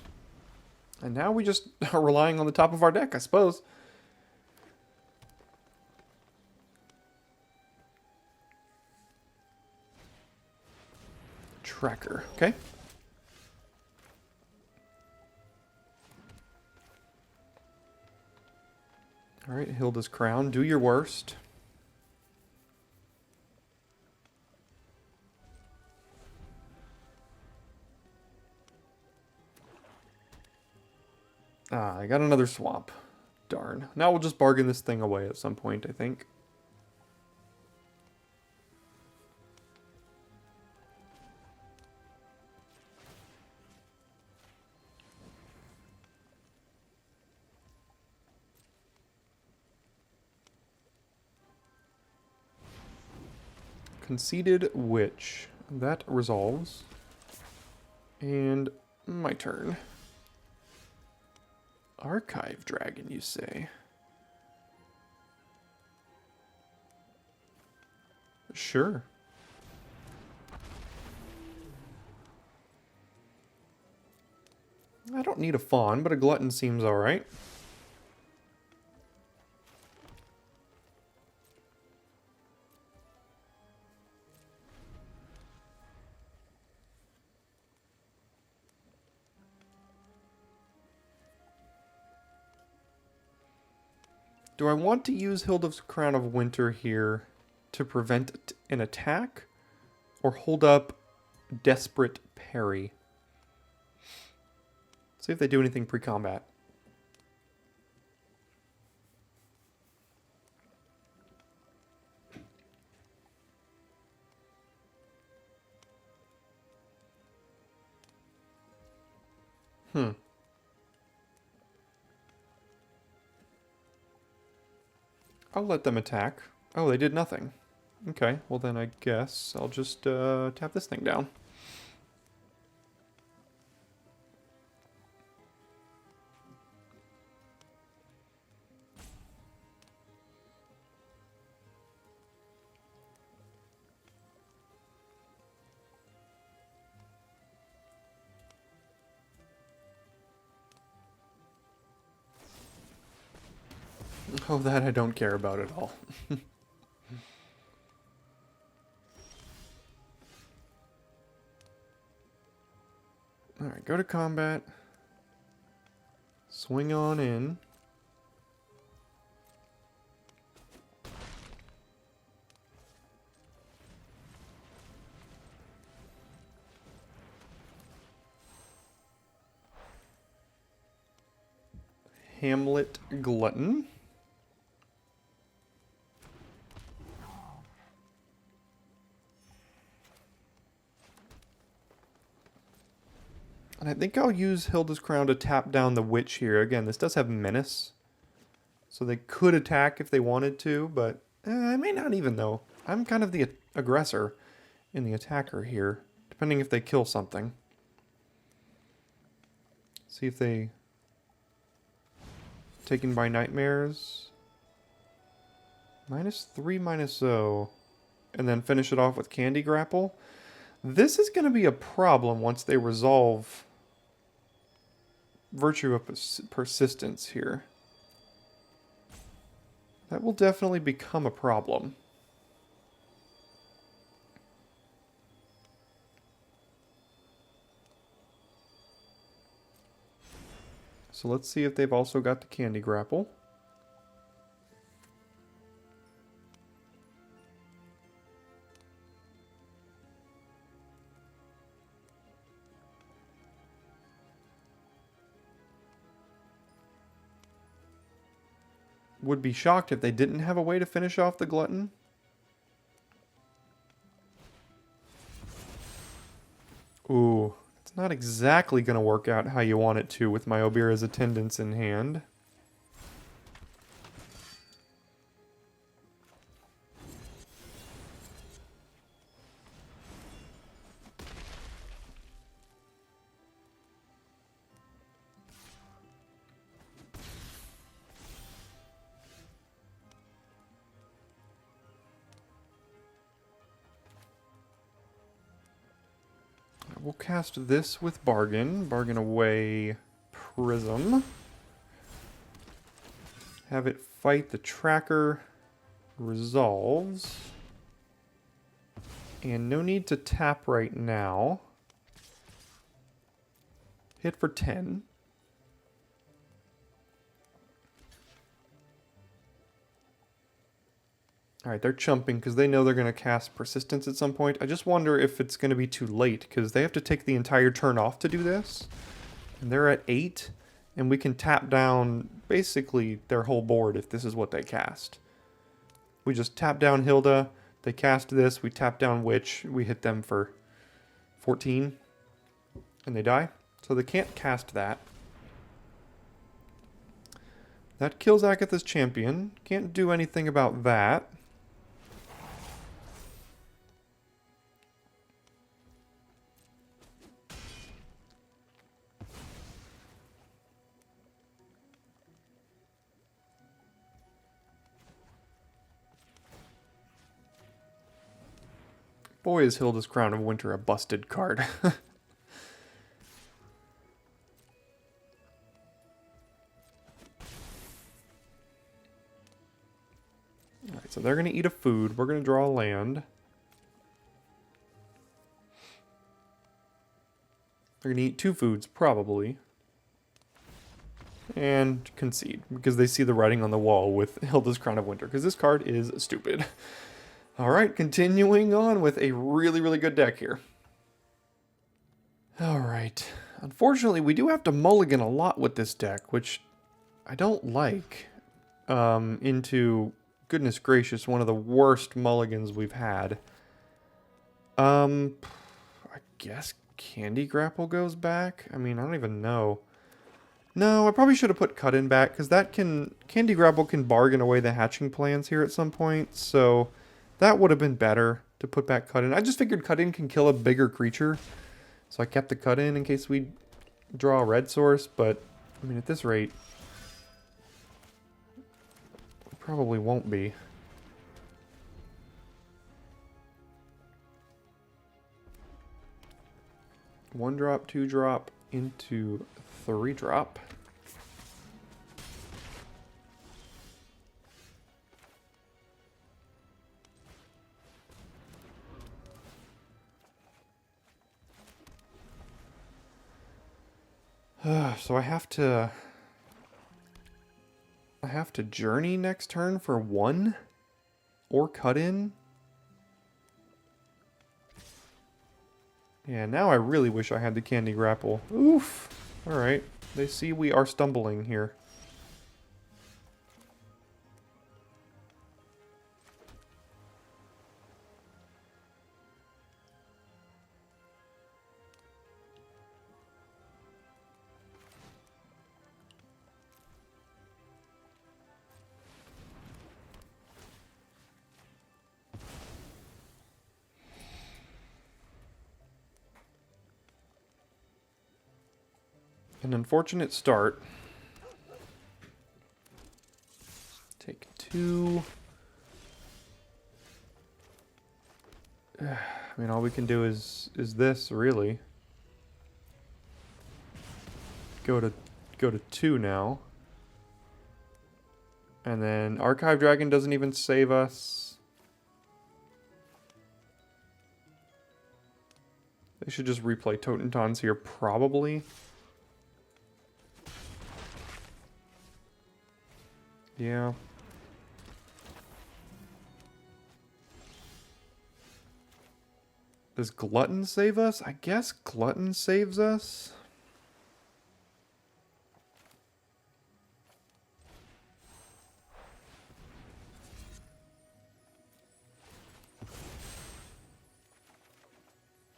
Speaker 1: And now we just are relying on the top of our deck, I suppose. Tracker, okay. Alright, Hilda's Crown. Do your worst. Ah, I got another swamp. Darn. Now we'll just bargain this thing away at some point, I think. Conceded Witch. That resolves. And my turn. Archive Dragon, you say? Sure. I don't need a Fawn, but a Glutton seems alright. Do I want to use Hilda's Crown of Winter here to prevent an attack? Or hold up Desperate Parry? See if they do anything pre-combat. I'll let them attack. Oh, they did nothing. Okay, well then I guess I'll just tap this thing down. Oh, that I don't care about at all. Alright, go to combat. Swing on in. Hamlet Glutton. And I think I'll use Hilda's Crown to tap down the Witch here. Again, this does have Menace. So they could attack if they wanted to, but I may not even though. I'm kind of the aggressor and the attacker here, depending if they kill something. See if they... Taken by Nightmares. -3, -0. And then finish it off with Candy Grapple. This is going to be a problem once they resolve Virtue of Persistence here. That will definitely become a problem. So let's see if they've also got the Candy Grapple. Would be shocked if they didn't have a way to finish off the Glutton. Ooh, it's not exactly going to work out how you want it to with my Obira's Attendants in hand. We'll cast this with Bargain. Bargain away Prism. Have it fight the tracker. Resolves. And no need to tap right now. Hit for 10. Alright, they're chumping because they know they're going to cast Persistence at some point. I just wonder if it's going to be too late because they have to take the entire turn off to do this. And they're at 8, and we can tap down basically their whole board if this is what they cast. We just tap down Hilda, they cast this, we tap down Witch, we hit them for 14, and they die. So they can't cast that. That kills Agatha's Champion. Can't do anything about that. Boy, is Hilda's Crown of Winter a busted card. Alright, so they're going to eat a food. We're going to draw a land. They're going to eat 2 foods, probably. And concede, because they see the writing on the wall with Hilda's Crown of Winter, because this card is stupid. Alright, continuing on with a really, really good deck here. Alright. Unfortunately, we do have to mulligan a lot with this deck, which I don't like. Into, goodness gracious, one of the worst mulligans we've had. I guess Candy Grapple goes back? I mean, I don't even know. No, I probably should have put Cut In back, because that can... Candy Grapple can bargain away the hatching plans here at some point, so that would have been better to put back Cut In. I just figured Cut In can kill a bigger creature, so I kept the Cut In case we draw a red source, but, I mean, at this rate, it probably won't be. One drop, 2 drop, into 3 drop. So I have to journey next turn for 1 or Cut In. Yeah, now I really wish I had the Candy Grapple. Oof. Alright, they see we are stumbling here. An unfortunate start. Take 2. I mean, all we can do is this, really. Go to 2 now. And then Archive Dragon doesn't even save us. They should just replay Totentons here, probably. Yeah. Does Glutton save us? I guess Glutton saves us.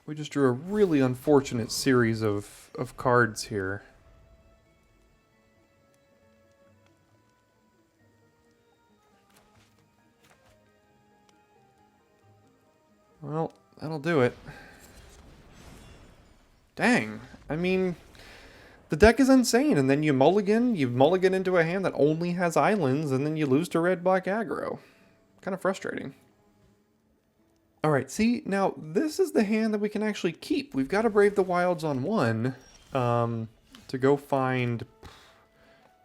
Speaker 1: We just drew a really unfortunate series of cards here. Well, that'll do it. Dang. I mean, the deck is insane, and then you mulligan into a hand that only has islands, and then you lose to red-black aggro. Kind of frustrating. Alright, see, now this is the hand that we can actually keep. We've got to Brave the Wilds on 1 to go find,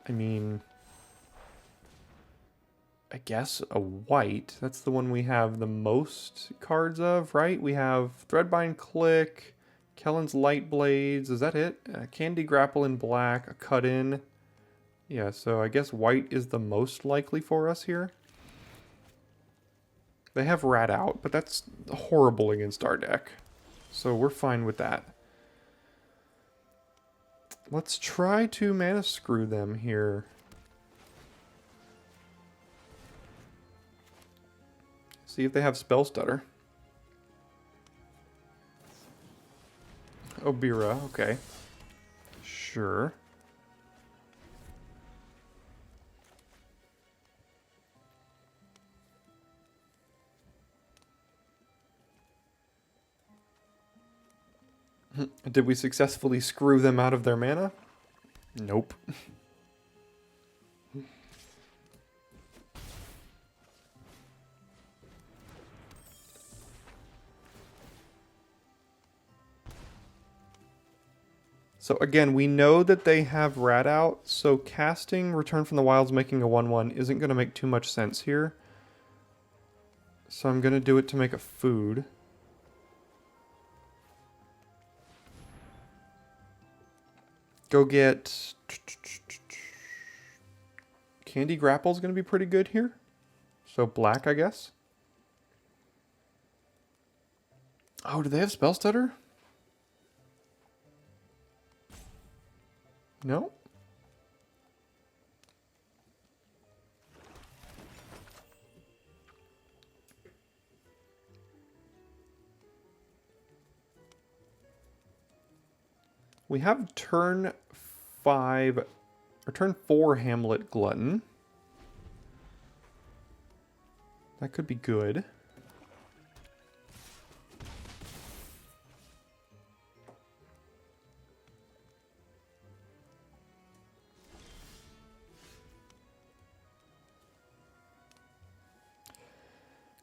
Speaker 1: I mean, I guess a white. That's the one we have the most cards of, right? We have Threadbind Click, Kellen's Light Blades, is that it? Candy Grapple in black, a Cut In. Yeah, so I guess white is the most likely for us here. They have Rat Out, but that's horrible against our deck. So we're fine with that. Let's try to mana screw them here. See if they have Spell Stutter. Obira, okay. Sure. Did we successfully screw them out of their mana? Nope. So again, we know that they have Rat out, so casting Return from the Wilds making a 1/1 isn't going to make too much sense here. So I'm going to do it to make a food. Go get... Candy Grapple's going to be pretty good here. So black, I guess. Oh, do they have Spell Stutter? No? We have turn 5, or turn 4 Hamlet Glutton. That could be good.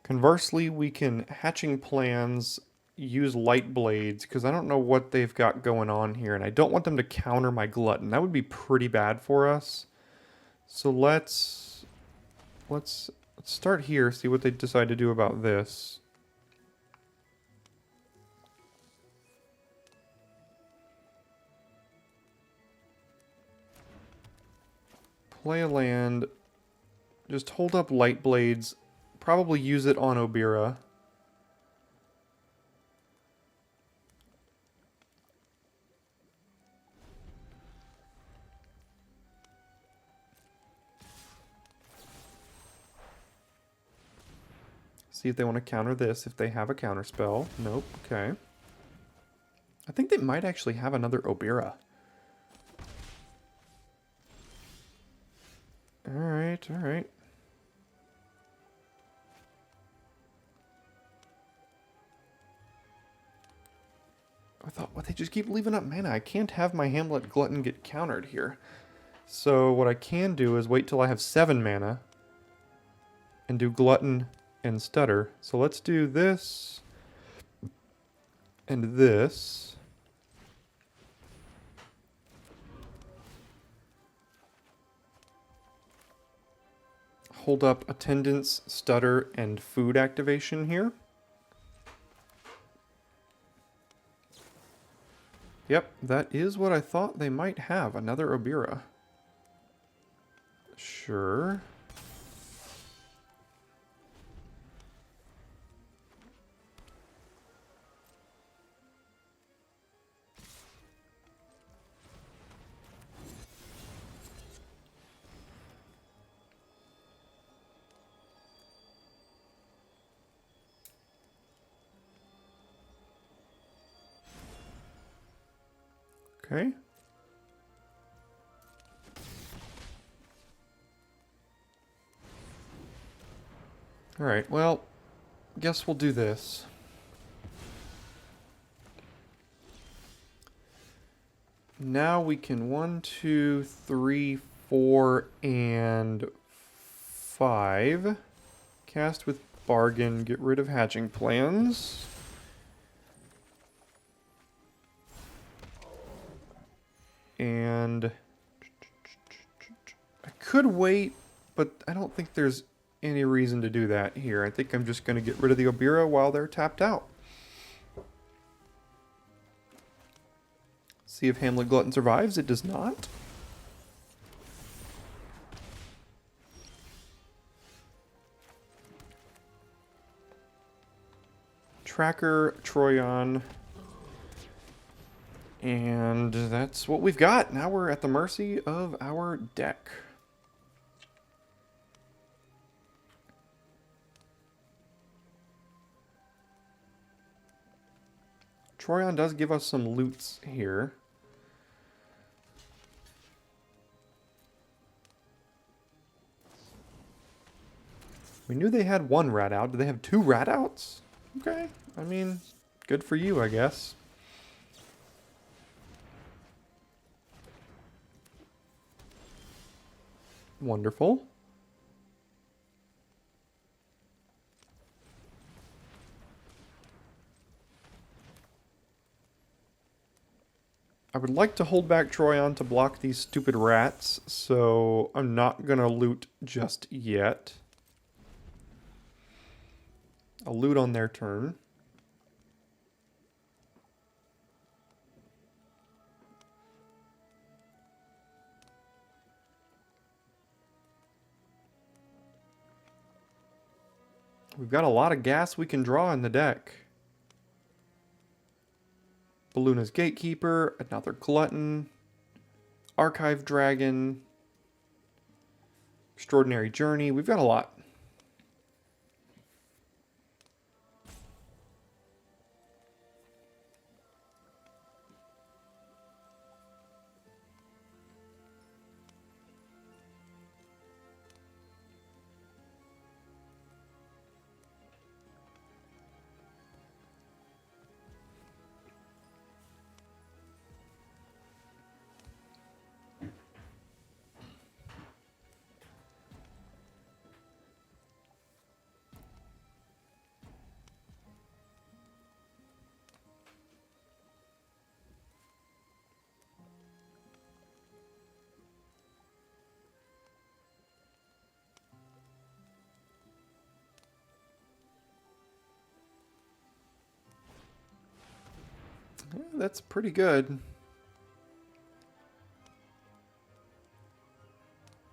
Speaker 1: Conversely, we can Hatching Plans, use Light Blades, because I don't know what they've got going on here, and I don't want them to counter my Glutton. That would be pretty bad for us. So let's start here, see what they decide to do about this. Play a land, just hold up Light Blades, probably use it on Obira. See if they want to counter this, if they have a counter spell. Nope, okay. I think they might actually have another Obira. Alright, alright. I thought, what, they just keep leaving up mana. I can't have my Hamlet Glutton get countered here. So what I can do is wait till I have 7 mana and do Glutton and Stutter. So let's do this and this. Hold up Attendance, Stutter, and Food activation here. Yep, that is what I thought they might have. Another Obira. Sure. Okay. Alright, well, guess we'll do this. Now we can 1, 2, 3, 4, and 5. Cast with Bargain, get rid of Hatching Plans. And I could wait, but I don't think there's any reason to do that here. I think I'm just going to get rid of the Obira while they're tapped out. See if Hamlet Glutton survives. It does not. Tracker, Troyan. And that's what we've got. Now we're at the mercy of our deck. Troyan does give us some loots here. We knew they had 1 rat out. Do they have 2 rat outs? Okay. I mean, good for you, I guess. Wonderful. I would like to hold back Troyon to block these stupid rats, so I'm not gonna loot just yet. I'll loot on their turn. We've got a lot of gas we can draw in the deck. Balluna's Gatekeeper, another Glutton, Archive Dragon, Extraordinary Journey. We've got a lot. Yeah, that's pretty good.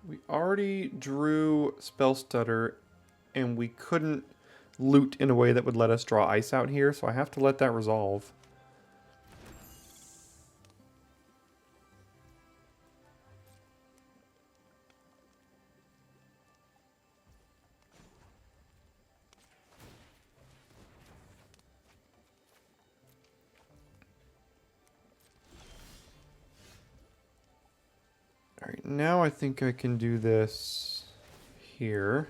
Speaker 1: We already drew Spell Stutter, and we couldn't loot in a way that would let us draw ice out here, so I have to let that resolve. Alright, now I think I can do this here.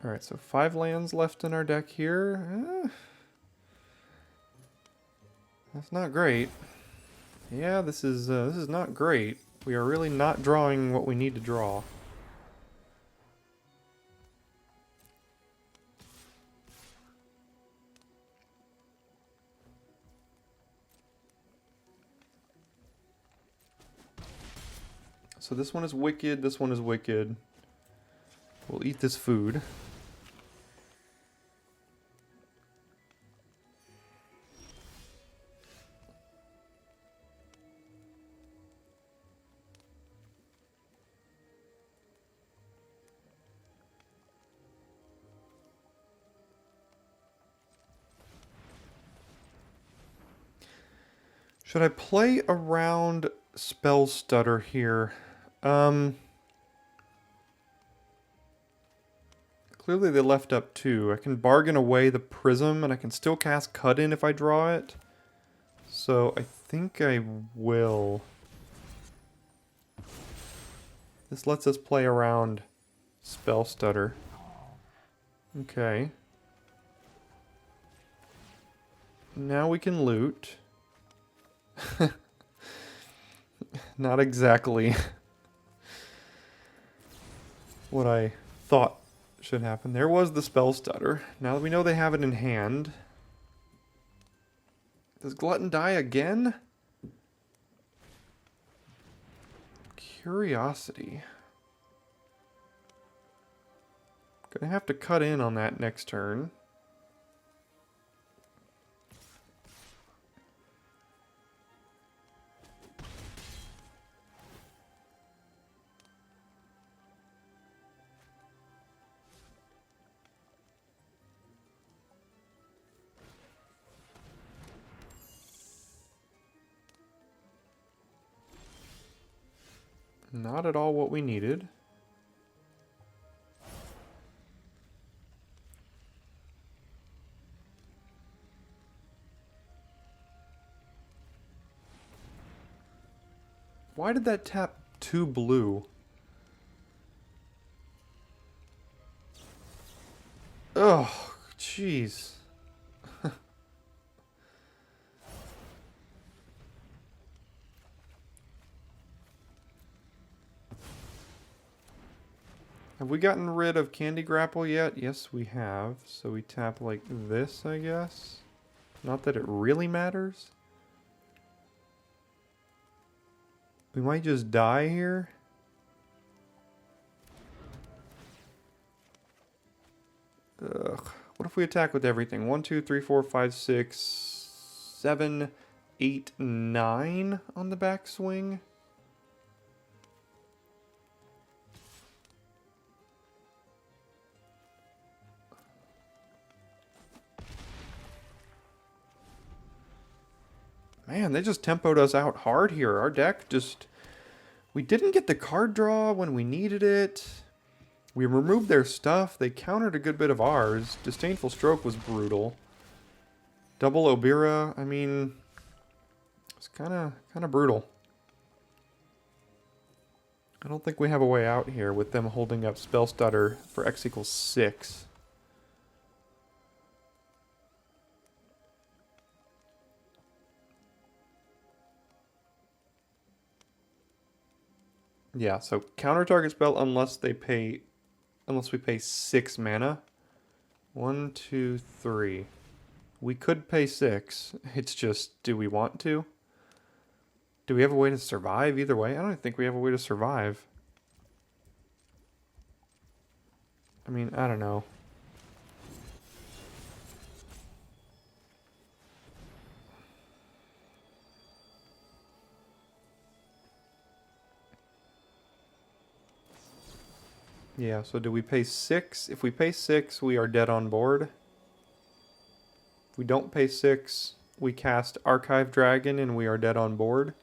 Speaker 1: Alright, so 5 lands left in our deck here. That's not great. Yeah, this is not great. We are really not drawing what we need to draw. So this one is wicked, this one is wicked. We'll eat this food. Should I play around Spell Stutter here? Clearly they left up 2. I can bargain away the Prism, and I can still cast Cut In if I draw it. So I think I will. This lets us play around Spell Stutter. Okay. Now we can loot. Not exactly what I thought should happen. There was the Spell Stutter. Now that we know they have it in hand. Does Glutton die again? Curiosity. Gonna have to cut in on that next turn. Not at all what we needed. Why did that tap 2 blue? Oh, jeez. Have we gotten rid of Candy Grapple yet? Yes, we have. So we tap like this, I guess. Not that it really matters. We might just die here. Ugh. What if we attack with everything? 1, 2, 3, 4, 5, 6, 7, 8, 9 on the backswing? Man, they just tempoed us out hard here. Our deck just... We didn't get the card draw when we needed it. We removed their stuff. They countered a good bit of ours. Disdainful Stroke was brutal. Double Obira, I mean... It's kind of brutal. I don't think we have a way out here with them holding up Spell Stutter for X equals 6. Yeah, so counter target spell unless we pay 6 mana. 1, 2, 3. We could pay 6. It's just, do we want to? Do we have a way to survive either way? I don't think we have a way to survive. I mean, I don't know. Yeah, so do we pay 6? If we pay 6, we are dead on board. If we don't pay 6, we cast Archive Dragon and we are dead on board.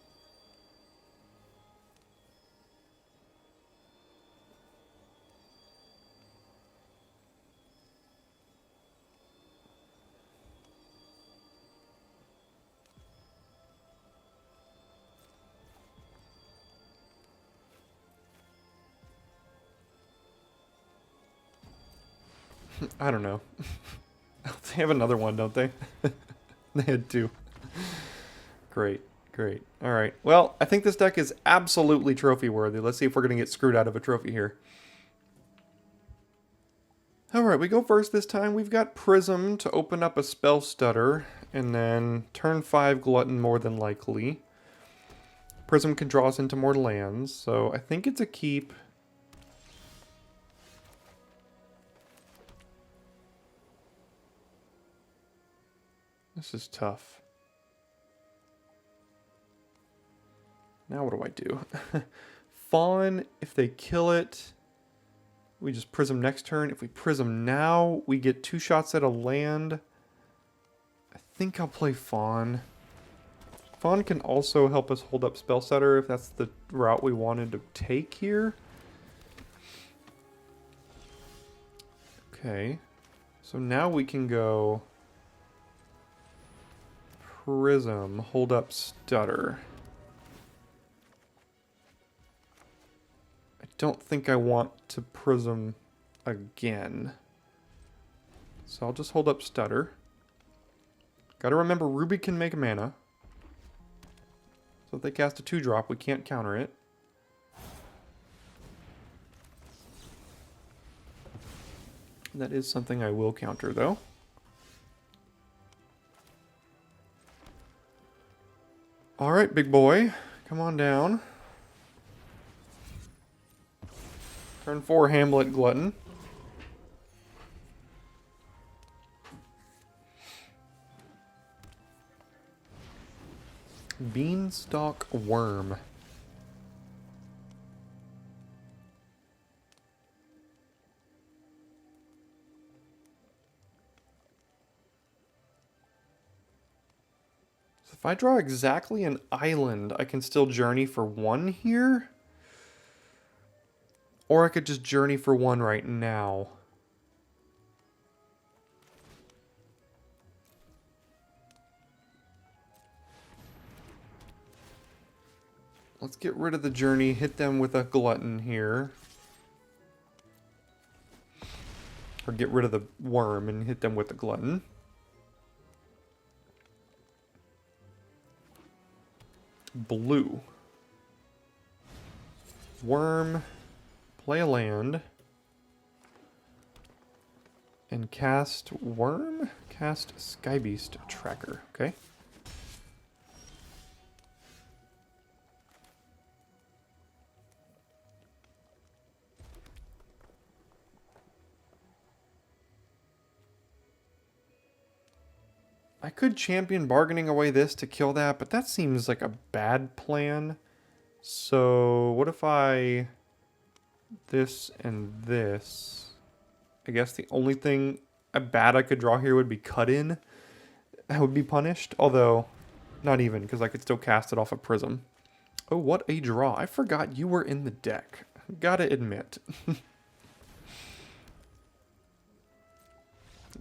Speaker 1: I don't know. They have another one, don't they? They had 2. Great, great. All right. Well, I think this deck is absolutely trophy worthy. Let's see if we're going to get screwed out of a trophy here. All right, we go first this time. We've got Prism to open up a Spell Stutter, and then turn 5 Glutton more than likely. Prism can draw us into more lands, so I think it's a keep. This is tough. Now what do I do? Fawn, if they kill it, we just Prism next turn. If we Prism now, we get 2 shots at a land. I think I'll play Fawn. Fawn can also help us hold up Spellsetter if that's the route we wanted to take here. Okay. So now we can go Prism, hold up Stutter. I don't think I want to Prism again. So I'll just hold up Stutter. Gotta remember, Ruby can make mana. So if they cast a 2-drop, we can't counter it. That is something I will counter, though. Alright, big boy. Come on down. Turn 4 Hamlet Glutton. Beanstalk Worm. So if I draw exactly an island, I can still journey for 1 here. Or I could just journey for 1 right now. Let's get rid of the journey, hit them with a glutton here. Or get rid of the worm and hit them with the glutton. Blue. Worm. Play a land. And cast Worm? Cast Skybeast Tracker. Okay. I could champion bargaining away this to kill that, but that seems like a bad plan. So what if I... this and this? I guess the only thing bad I could draw here would be cut in. I would be punished, although not even, because I could still cast it off a prism. Oh, what a draw. I forgot you were in the deck. Gotta admit.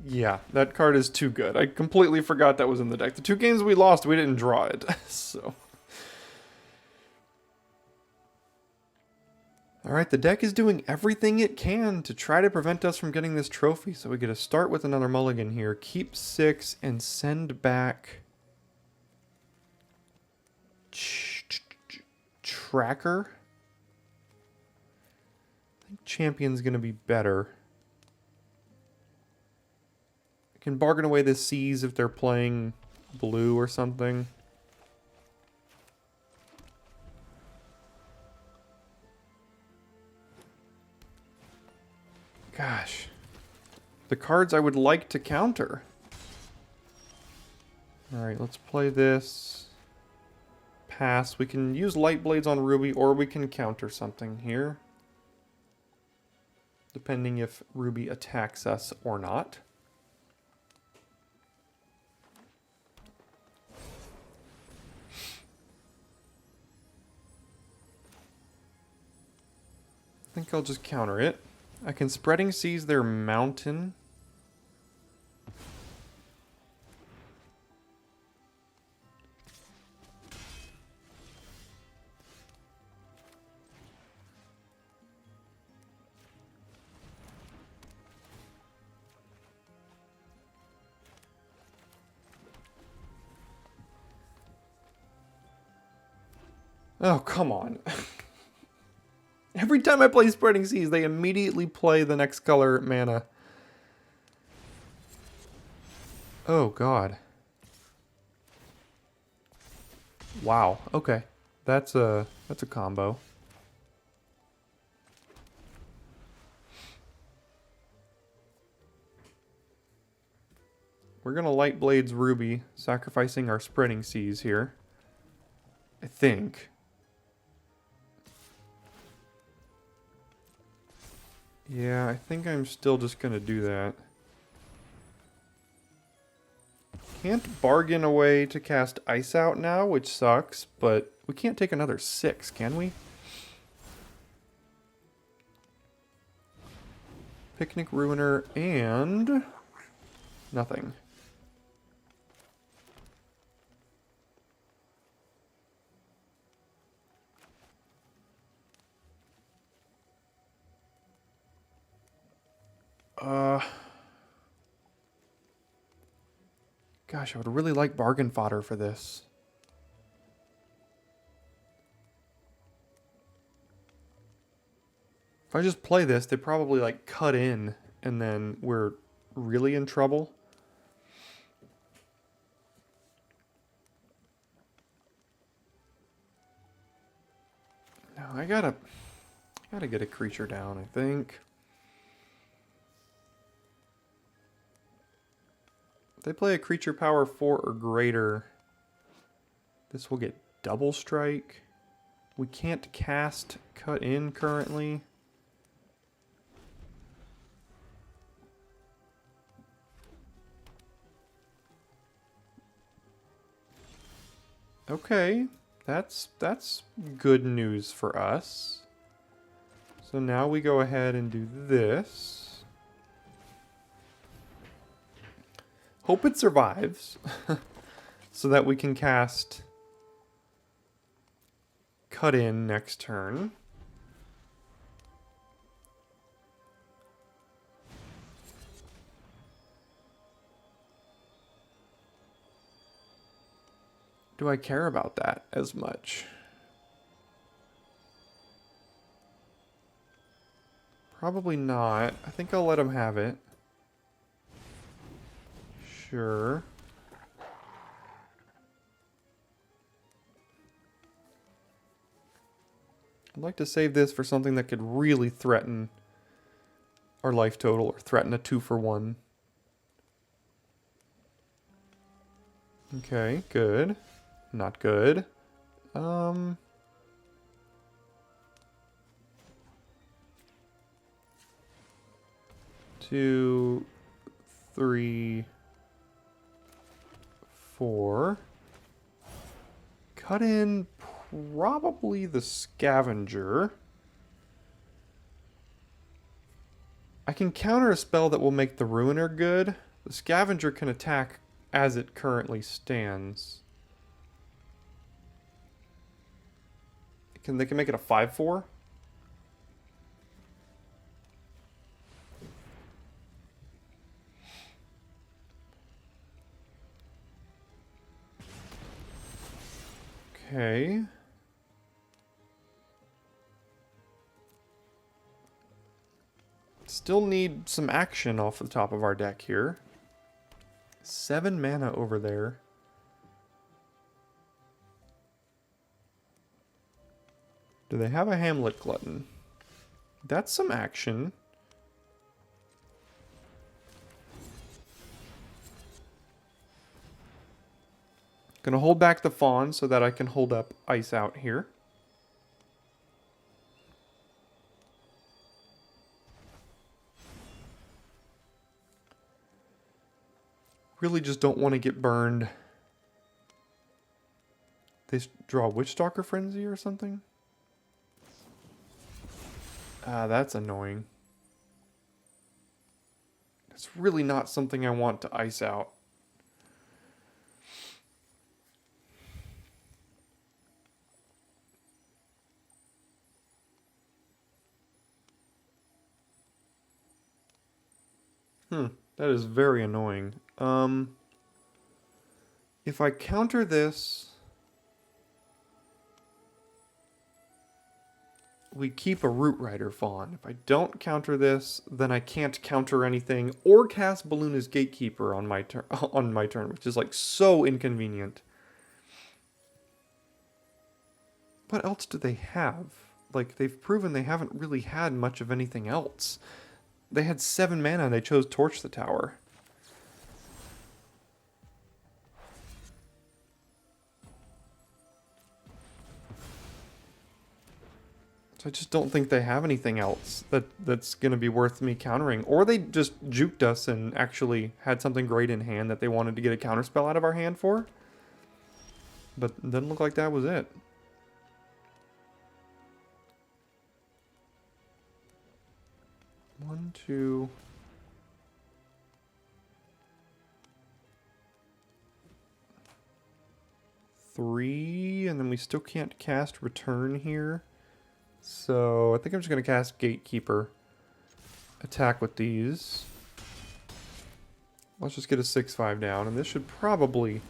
Speaker 1: Yeah, that card is too good. I completely forgot that was in the deck. The 2 games we lost, we didn't draw it. So. Alright, the deck is doing everything it can to try to prevent us from getting this trophy. So we get to start with another mulligan here. Keep 6 and send back... Tracker? I think Champion's going to be better. I can bargain away the Seas if they're playing blue or something. Gosh. The cards I would like to counter. Alright, let's play this. Pass. We can use Light Blades on Ruby, or we can counter something here. Depending if Ruby attacks us or not. I think I'll just counter it. I can Spreading Seas their mountain. Oh, come on. Every time I play Spreading Seas, they immediately play the next color mana. Oh, God. Wow. Okay. That's a combo. We're going to Light Blades Ruby, sacrificing our Spreading Seas here. I think. Yeah, I think I'm still just going to do that. Can't bargain away to cast Ice Out now, which sucks, but we can't take another 6, can we? Picnic Ruiner and... nothing. Gosh, I would really like bargain fodder for this. If I just play this, they probably like cut in and then we're really in trouble. No, I gotta get a creature down, I think. If they play a creature power 4 or greater, this will get double strike. We can't cast cut in currently. Okay, that's good news for us. So now we go ahead and do this. Hope it survives so that we can cast cut in next turn. Do I care about that as much? Probably not. I think I'll let him have it. Sure. I'd like to save this for something that could really threaten our life total or threaten a 2-for-1. Okay, good. Not good. 2, 3, 4. Cut in probably the scavenger. I can counter a spell that will make the ruiner good. The scavenger can attack as it currently stands. They can make it a 5/4? Okay. Still need some action off the top of our deck here. 7 mana over there. Do they have a Hamlet Glutton? That's some action. Gonna hold back the Fawn so that I can hold up Ice Out here. Really just don't want to get burned. They draw Witchstalker Frenzy or something? Ah, that's annoying. It's really not something I want to ice out. That is very annoying. If I counter this, we keep a Root Rider Fawn. If I don't counter this, then I can't counter anything or cast Balloon's Gatekeeper on my turn, which is like so inconvenient. What else do they have? Like, they've proven they haven't really had much of anything else. They had 7 mana and they chose Torch the Tower. So I just don't think they have anything else that's going to be worth me countering. Or they just juked us and actually had something great in hand that they wanted to get a counterspell out of our hand for. But it doesn't look like that was it. One, two... 3, and then we still can't cast Return here. So I think I'm just going to cast Gatekeeper. Attack with these. Let's just get a 6/5 down, and this should probably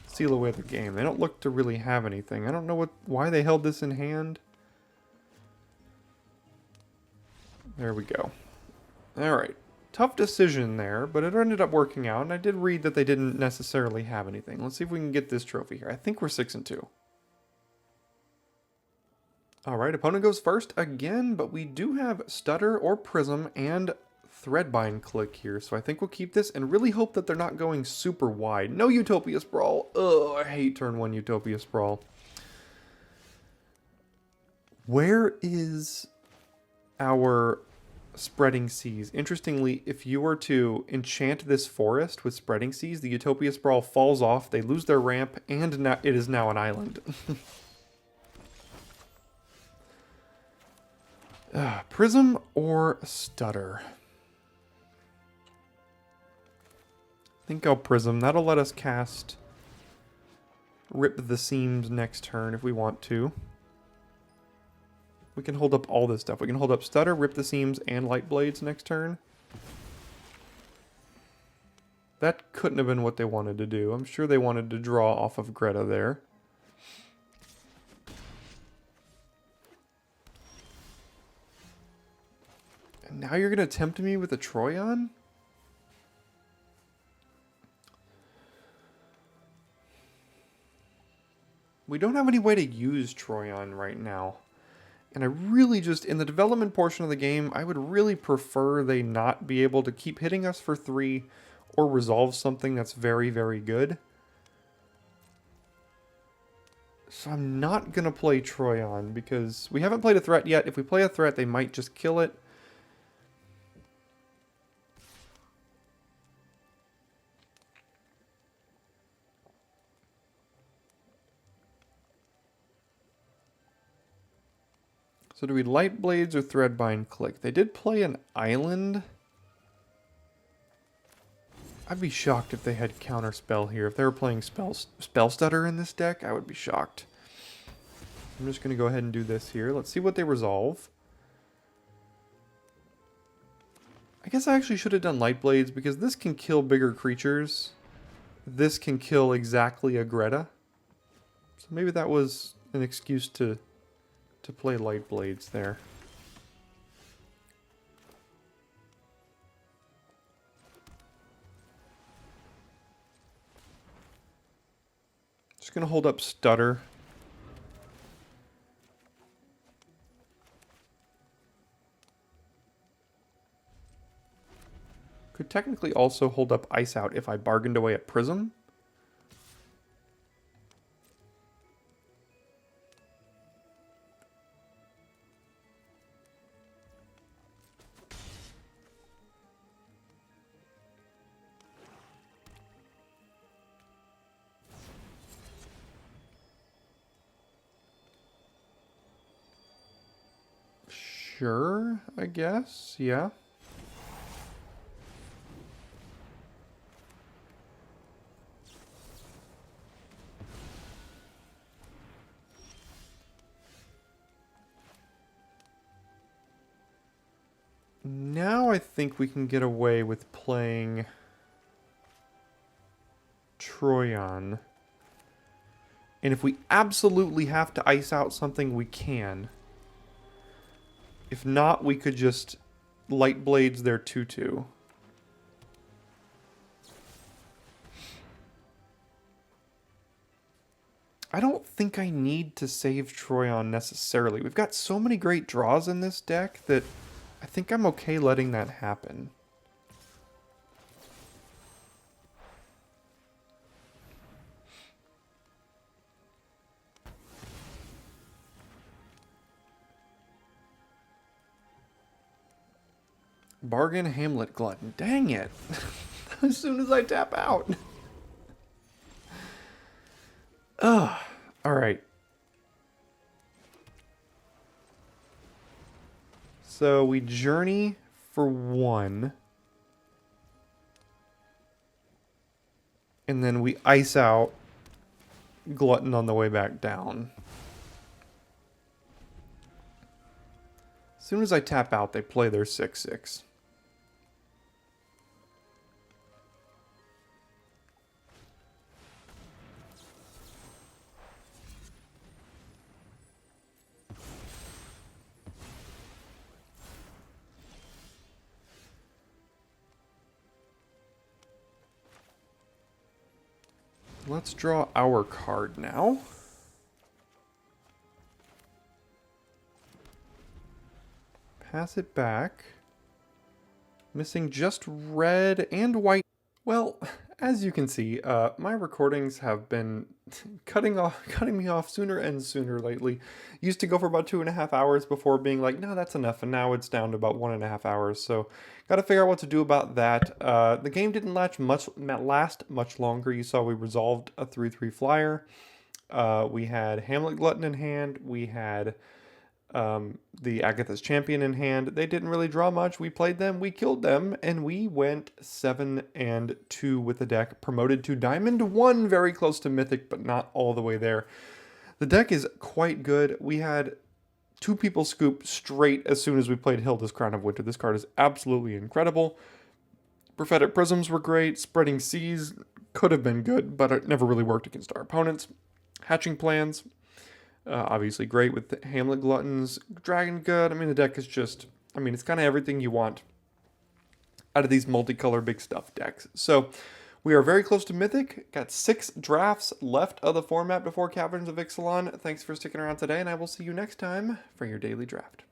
Speaker 1: seal away the game. They don't look to really have anything. I don't know why they held this in hand. There we go. Alright. Tough decision there, but it ended up working out, and I did read that they didn't necessarily have anything. Let's see if we can get this trophy here. I think we're 6-2. Alright, opponent goes first again, but we do have Stutter or Prism and Threadbind Click here, so I think we'll keep this and really hope that they're not going super wide. No Utopia Sprawl. Ugh, I hate turn 1 Utopia Sprawl. Where is our Spreading Seas? Interestingly, if you were to enchant this forest with Spreading Seas, the Utopia Sprawl falls off, they lose their ramp, and now it is now an island. Prism or Stutter? I think I'll Prism. That'll let us cast Rip the Seams next turn if we want to. We can hold up all this stuff. We can hold up Stutter, Rip the Seams, and Light Blades next turn. That couldn't have been what they wanted to do. I'm sure they wanted to draw off of Greta there. And now you're going to tempt me with a Troyon? we don't have any way to use Troyan right now. And I really just, in the development portion of the game, I would really prefer they not be able to keep hitting us for 3 or resolve something that's very, very good. So I'm not going to play Troyan because we haven't played a threat yet. If we play a threat, they might just kill it. So do we Light Blades or Threadbind Click? They did play an island. I'd be shocked if they had Counterspell here. If they were playing Spell Stutter in this deck, I would be shocked. I'm just going to go ahead and do this here. Let's see what they resolve. I guess I actually should have done Light Blades because this can kill bigger creatures. This can kill exactly a Greta. So maybe that was an excuse to play Light Blades there. Just gonna hold up Stutter. Could technically also hold up Ice Out if I bargained away at Prism. Sure, I guess, yeah. Now I think we can get away with playing Troyan. And if we absolutely have to ice out something, we can. If not, we could just Light Blades their 2/2. I don't think I need to save Troyan necessarily. We've got so many great draws in this deck that I think I'm okay letting that happen. Bargain Hamlet Glutton. Dang it. As soon as I tap out. Ugh. Alright. So we journey for 1. And then we ice out Glutton on the way back down. As soon as I tap out, they play their 6/6. Let's draw our card now. Pass it back. Missing just red and white. Well, as you can see, my recordings have been cutting me off sooner and sooner lately. Used to go for about 2.5 hours before being like, no, that's enough, and now it's down to about 1.5 hours. So, got to figure out what to do about that. The game didn't last much longer. You saw we resolved a 3/3 flyer. We had Hamlet Glutton in hand. We had the Agatha's Champion in hand. They didn't really draw much. We played them, we killed them, and we went 7-2 with the deck. Promoted to Diamond 1, very close to Mythic, but not all the way there. The deck is quite good. We had 2 people scoop straight as soon as we played Hilda's Crown of Winter. This card is absolutely incredible. Prophetic Prisms were great. Spreading Seas could have been good, but it never really worked against our opponents. Hatching Plans, obviously great with the Hamlet Gluttons. Dragon good. I mean, the deck is just, I mean, it's kind of everything you want out of these multicolor big stuff decks. So We are very close to Mythic. Got 6 drafts left of the format before Caverns of Ixalan. Thanks for sticking around today, and I will see you next time for your daily draft.